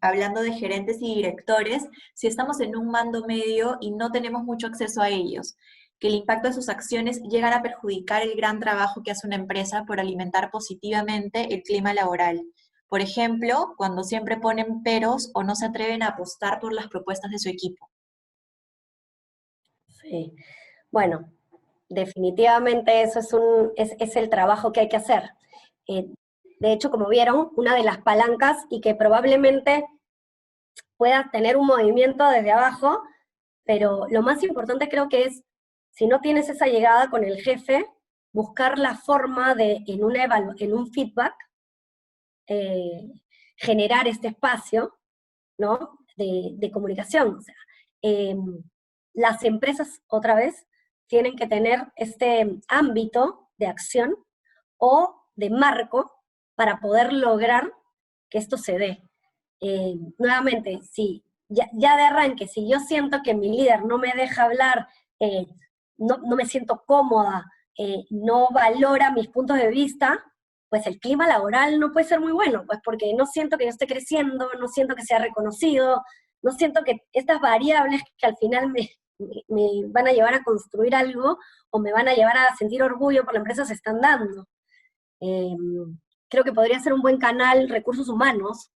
hablando de gerentes y directores, si estamos en un mando medio y no tenemos mucho acceso a ellos, que el impacto de sus acciones llegan a perjudicar el gran trabajo que hace una empresa por alimentar positivamente el clima laboral. Por ejemplo, cuando siempre ponen peros o no se atreven a apostar por las propuestas de su equipo. Sí. Bueno, definitivamente eso es el trabajo que hay que hacer. De hecho, como vieron, una de las palancas y que probablemente puedas tener un movimiento desde abajo, pero lo más importante creo que es, si no tienes esa llegada con el jefe, buscar la forma de, en un feedback, generar este espacio, ¿no? de comunicación. O sea, las empresas, otra vez, tienen que tener este ámbito de acción o de marco para poder lograr que esto se dé. Nuevamente, si ya de arranque, si yo siento que mi líder no me deja hablar, no me siento cómoda, no valora mis puntos de vista, pues el clima laboral no puede ser muy bueno, pues porque no siento que yo esté creciendo, no siento que sea reconocido, no siento que estas variables que al final me van a llevar a construir algo o me van a llevar a sentir orgullo por la empresa se están dando. Creo que podría ser un buen canal recursos humanos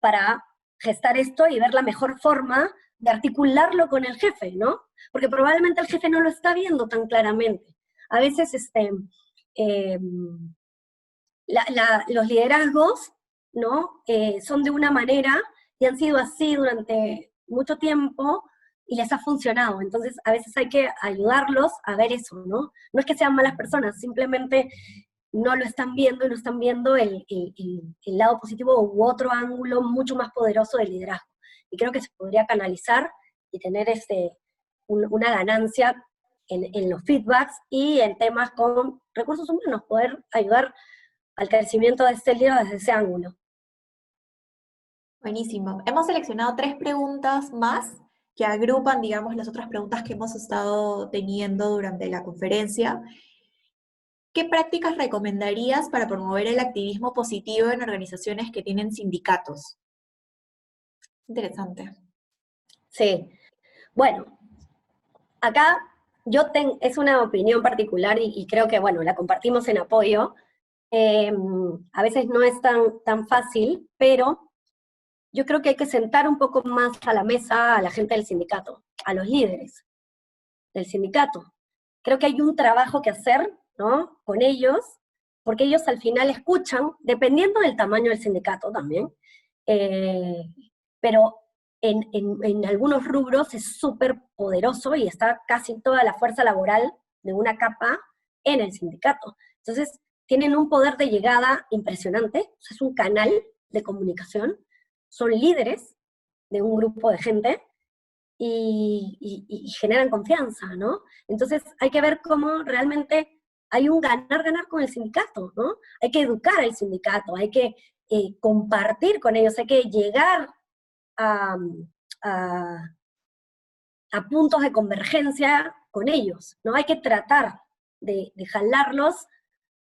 para gestar esto y ver la mejor forma de articularlo con el jefe, ¿no? Porque probablemente el jefe no lo está viendo tan claramente. A veces los liderazgos, ¿no? Son de una manera y han sido así durante mucho tiempo y les ha funcionado. Entonces, a veces hay que ayudarlos a ver eso, ¿no? No es que sean malas personas, simplemente no lo están viendo y no están viendo el lado positivo u otro ángulo mucho más poderoso del liderazgo. Y creo que se podría canalizar y tener una ganancia en los feedbacks y en temas con recursos humanos, poder ayudar al crecimiento de este líder desde ese ángulo. Buenísimo. Hemos seleccionado 3 preguntas más que agrupan, digamos, las otras preguntas que hemos estado teniendo durante la conferencia. ¿Qué prácticas recomendarías para promover el activismo positivo en organizaciones que tienen sindicatos? Interesante. Sí. Bueno, acá es una opinión particular y creo que, bueno, la compartimos en apoyo. A veces no es tan fácil, pero yo creo que hay que sentar un poco más a la mesa a la gente del sindicato. a los líderes del sindicato. Creo que hay un trabajo que hacer, ¿no?, con ellos, porque ellos al final escuchan, dependiendo del tamaño del sindicato también, pero en algunos rubros es súper poderoso y está casi toda la fuerza laboral de una capa en el sindicato. Entonces, tienen un poder de llegada impresionante, es un canal de comunicación, son líderes de un grupo de gente y generan confianza, ¿no? Entonces, hay que ver cómo realmente hay un ganar-ganar con el sindicato, ¿no? Hay que educar al sindicato, hay que compartir con ellos, hay que llegar a puntos de convergencia con ellos, ¿no? Hay que tratar de jalarlos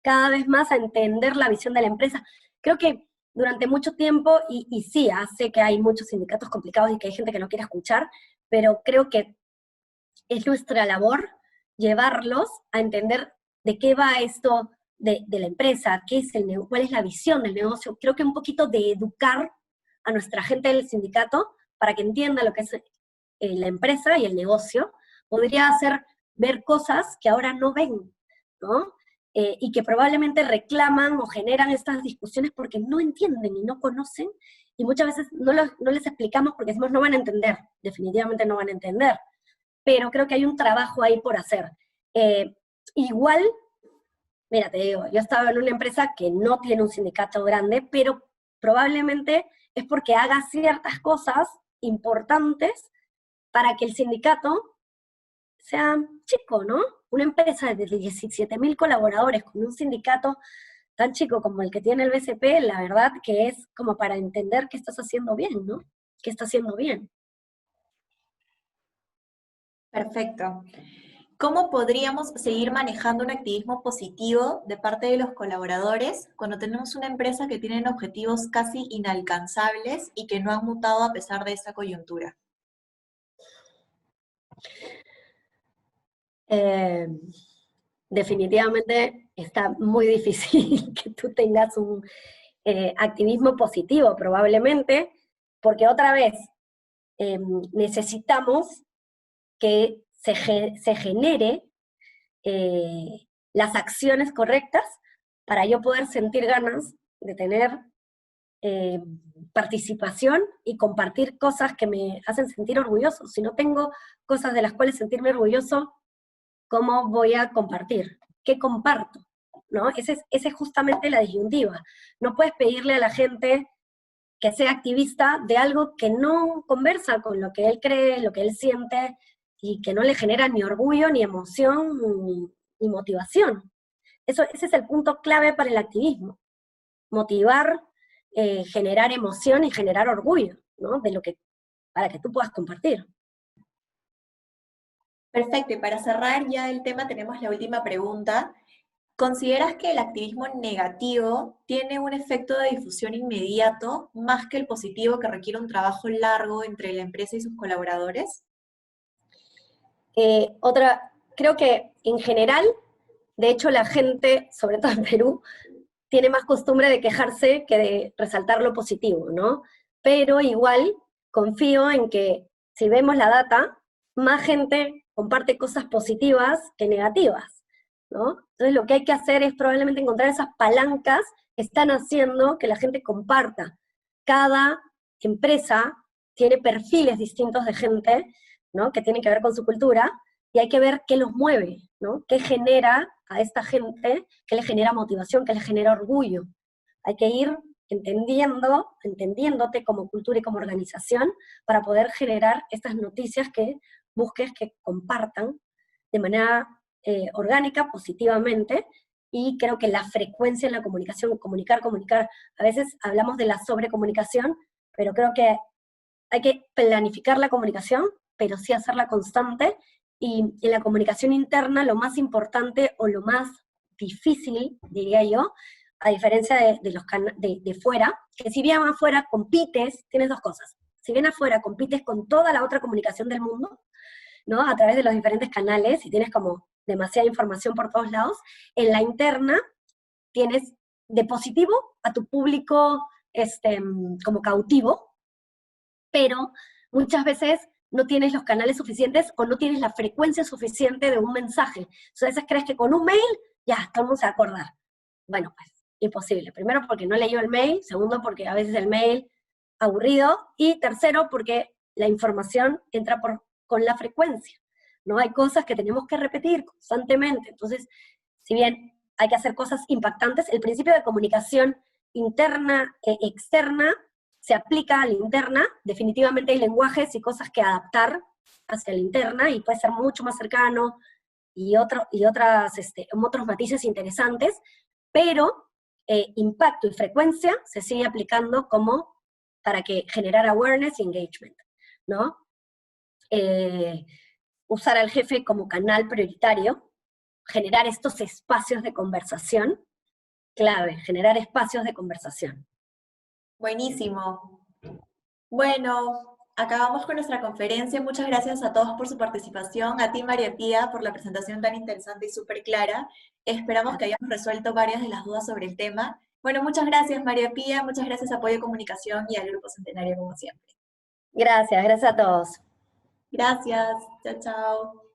cada vez más a entender la visión de la empresa. Creo que durante mucho tiempo, y sí, sé que hay muchos sindicatos complicados y que hay gente que no quiere escuchar, pero creo que es nuestra labor llevarlos a entender de qué va esto de la empresa, qué es cuál es la visión del negocio. Creo que un poquito de educar a nuestra gente del sindicato para que entienda lo que es la empresa y el negocio, podría hacer ver cosas que ahora no ven, ¿no? Y que probablemente reclaman o generan estas discusiones porque no entienden y no conocen, y muchas veces no les explicamos porque decimos no van a entender, definitivamente no van a entender, pero creo que hay un trabajo ahí por hacer. Igual, mira, te digo, yo estaba en una empresa que no tiene un sindicato grande, pero probablemente es porque haga ciertas cosas importantes para que el sindicato sea chico, ¿no? Una empresa de 17.000 colaboradores con un sindicato tan chico como el que tiene el BCP, la verdad que es como para entender qué estás haciendo bien, ¿no? ¿Qué está haciendo bien? Perfecto. ¿Cómo podríamos seguir manejando un activismo positivo de parte de los colaboradores cuando tenemos una empresa que tiene objetivos casi inalcanzables y que no han mutado a pesar de esta coyuntura? Definitivamente está muy difícil que tú tengas un activismo positivo, probablemente, porque otra vez necesitamos que se genere las acciones correctas para yo poder sentir ganas de tener participación y compartir cosas que me hacen sentir orgulloso. Si no tengo cosas de las cuales sentirme orgulloso, ¿cómo voy a compartir? ¿Qué comparto? ¿No? Esa es justamente la disyuntiva. No puedes pedirle a la gente que sea activista de algo que no conversa con lo que él cree, lo que él siente, y que no le genera ni orgullo, ni emoción, ni motivación. Ese es el punto clave para el activismo. Motivar, generar emoción y generar orgullo, ¿no? Para que tú puedas compartir. Perfecto, y para cerrar ya el tema tenemos la última pregunta. ¿Consideras que el activismo negativo tiene un efecto de difusión inmediato más que el positivo que requiere un trabajo largo entre la empresa y sus colaboradores? Creo que en general, de hecho la gente, sobre todo en Perú, tiene más costumbre de quejarse que de resaltar lo positivo, ¿no? Pero igual confío en que si vemos la data, más gente comparte cosas positivas que negativas, ¿no? Entonces lo que hay que hacer es probablemente encontrar esas palancas que están haciendo que la gente comparta. Cada empresa tiene perfiles distintos de gente, ¿no?, que tienen que ver con su cultura, y hay que ver qué los mueve, ¿no? ¿Qué genera a esta gente? ¿Qué le genera motivación? ¿Qué le genera orgullo? Hay que ir entendiéndote como cultura y como organización para poder generar estas noticias que busques que compartan de manera orgánica, positivamente, y creo que la frecuencia en la comunicación, comunicar, a veces hablamos de la sobrecomunicación, pero creo que hay que planificar la comunicación, pero sí hacerla constante, y en la comunicación interna lo más importante o lo más difícil, diría yo, a diferencia de fuera, que si bien afuera compites, tienes dos cosas. Si bien afuera compites con toda la otra comunicación del mundo, ¿no?, a través de los diferentes canales, y tienes como demasiada información por todos lados, en la interna tienes de positivo a tu público como cautivo, pero muchas veces no tienes los canales suficientes o no tienes la frecuencia suficiente de un mensaje. Entonces, a veces crees que con un mail, ya, todo el mundo se va a acordar. Bueno, pues, imposible. Primero, porque no leyó el mail. Segundo, porque a veces el mail aburrido. Y tercero, porque la información entra con la frecuencia, ¿no? Hay cosas que tenemos que repetir constantemente. Entonces, si bien hay que hacer cosas impactantes, el principio de comunicación interna e externa se aplica a la interna. Definitivamente hay lenguajes y cosas que adaptar hacia la interna y puede ser mucho más cercano y otros matices interesantes, pero impacto y frecuencia se sigue aplicando como para que generar awareness y engagement, ¿no? Usar al jefe como canal prioritario, generar estos espacios de conversación, clave, generar espacios de conversación. Buenísimo. Bueno, acabamos con nuestra conferencia. Muchas gracias a todos por su participación, a ti, María Pía, por la presentación tan interesante y súper clara. Esperamos que hayamos resuelto varias de las dudas sobre el tema. Bueno, muchas gracias, María Pía, muchas gracias a Apoyo Comunicación y al Grupo Centenario, como siempre. Gracias a todos. Gracias, chao, chao.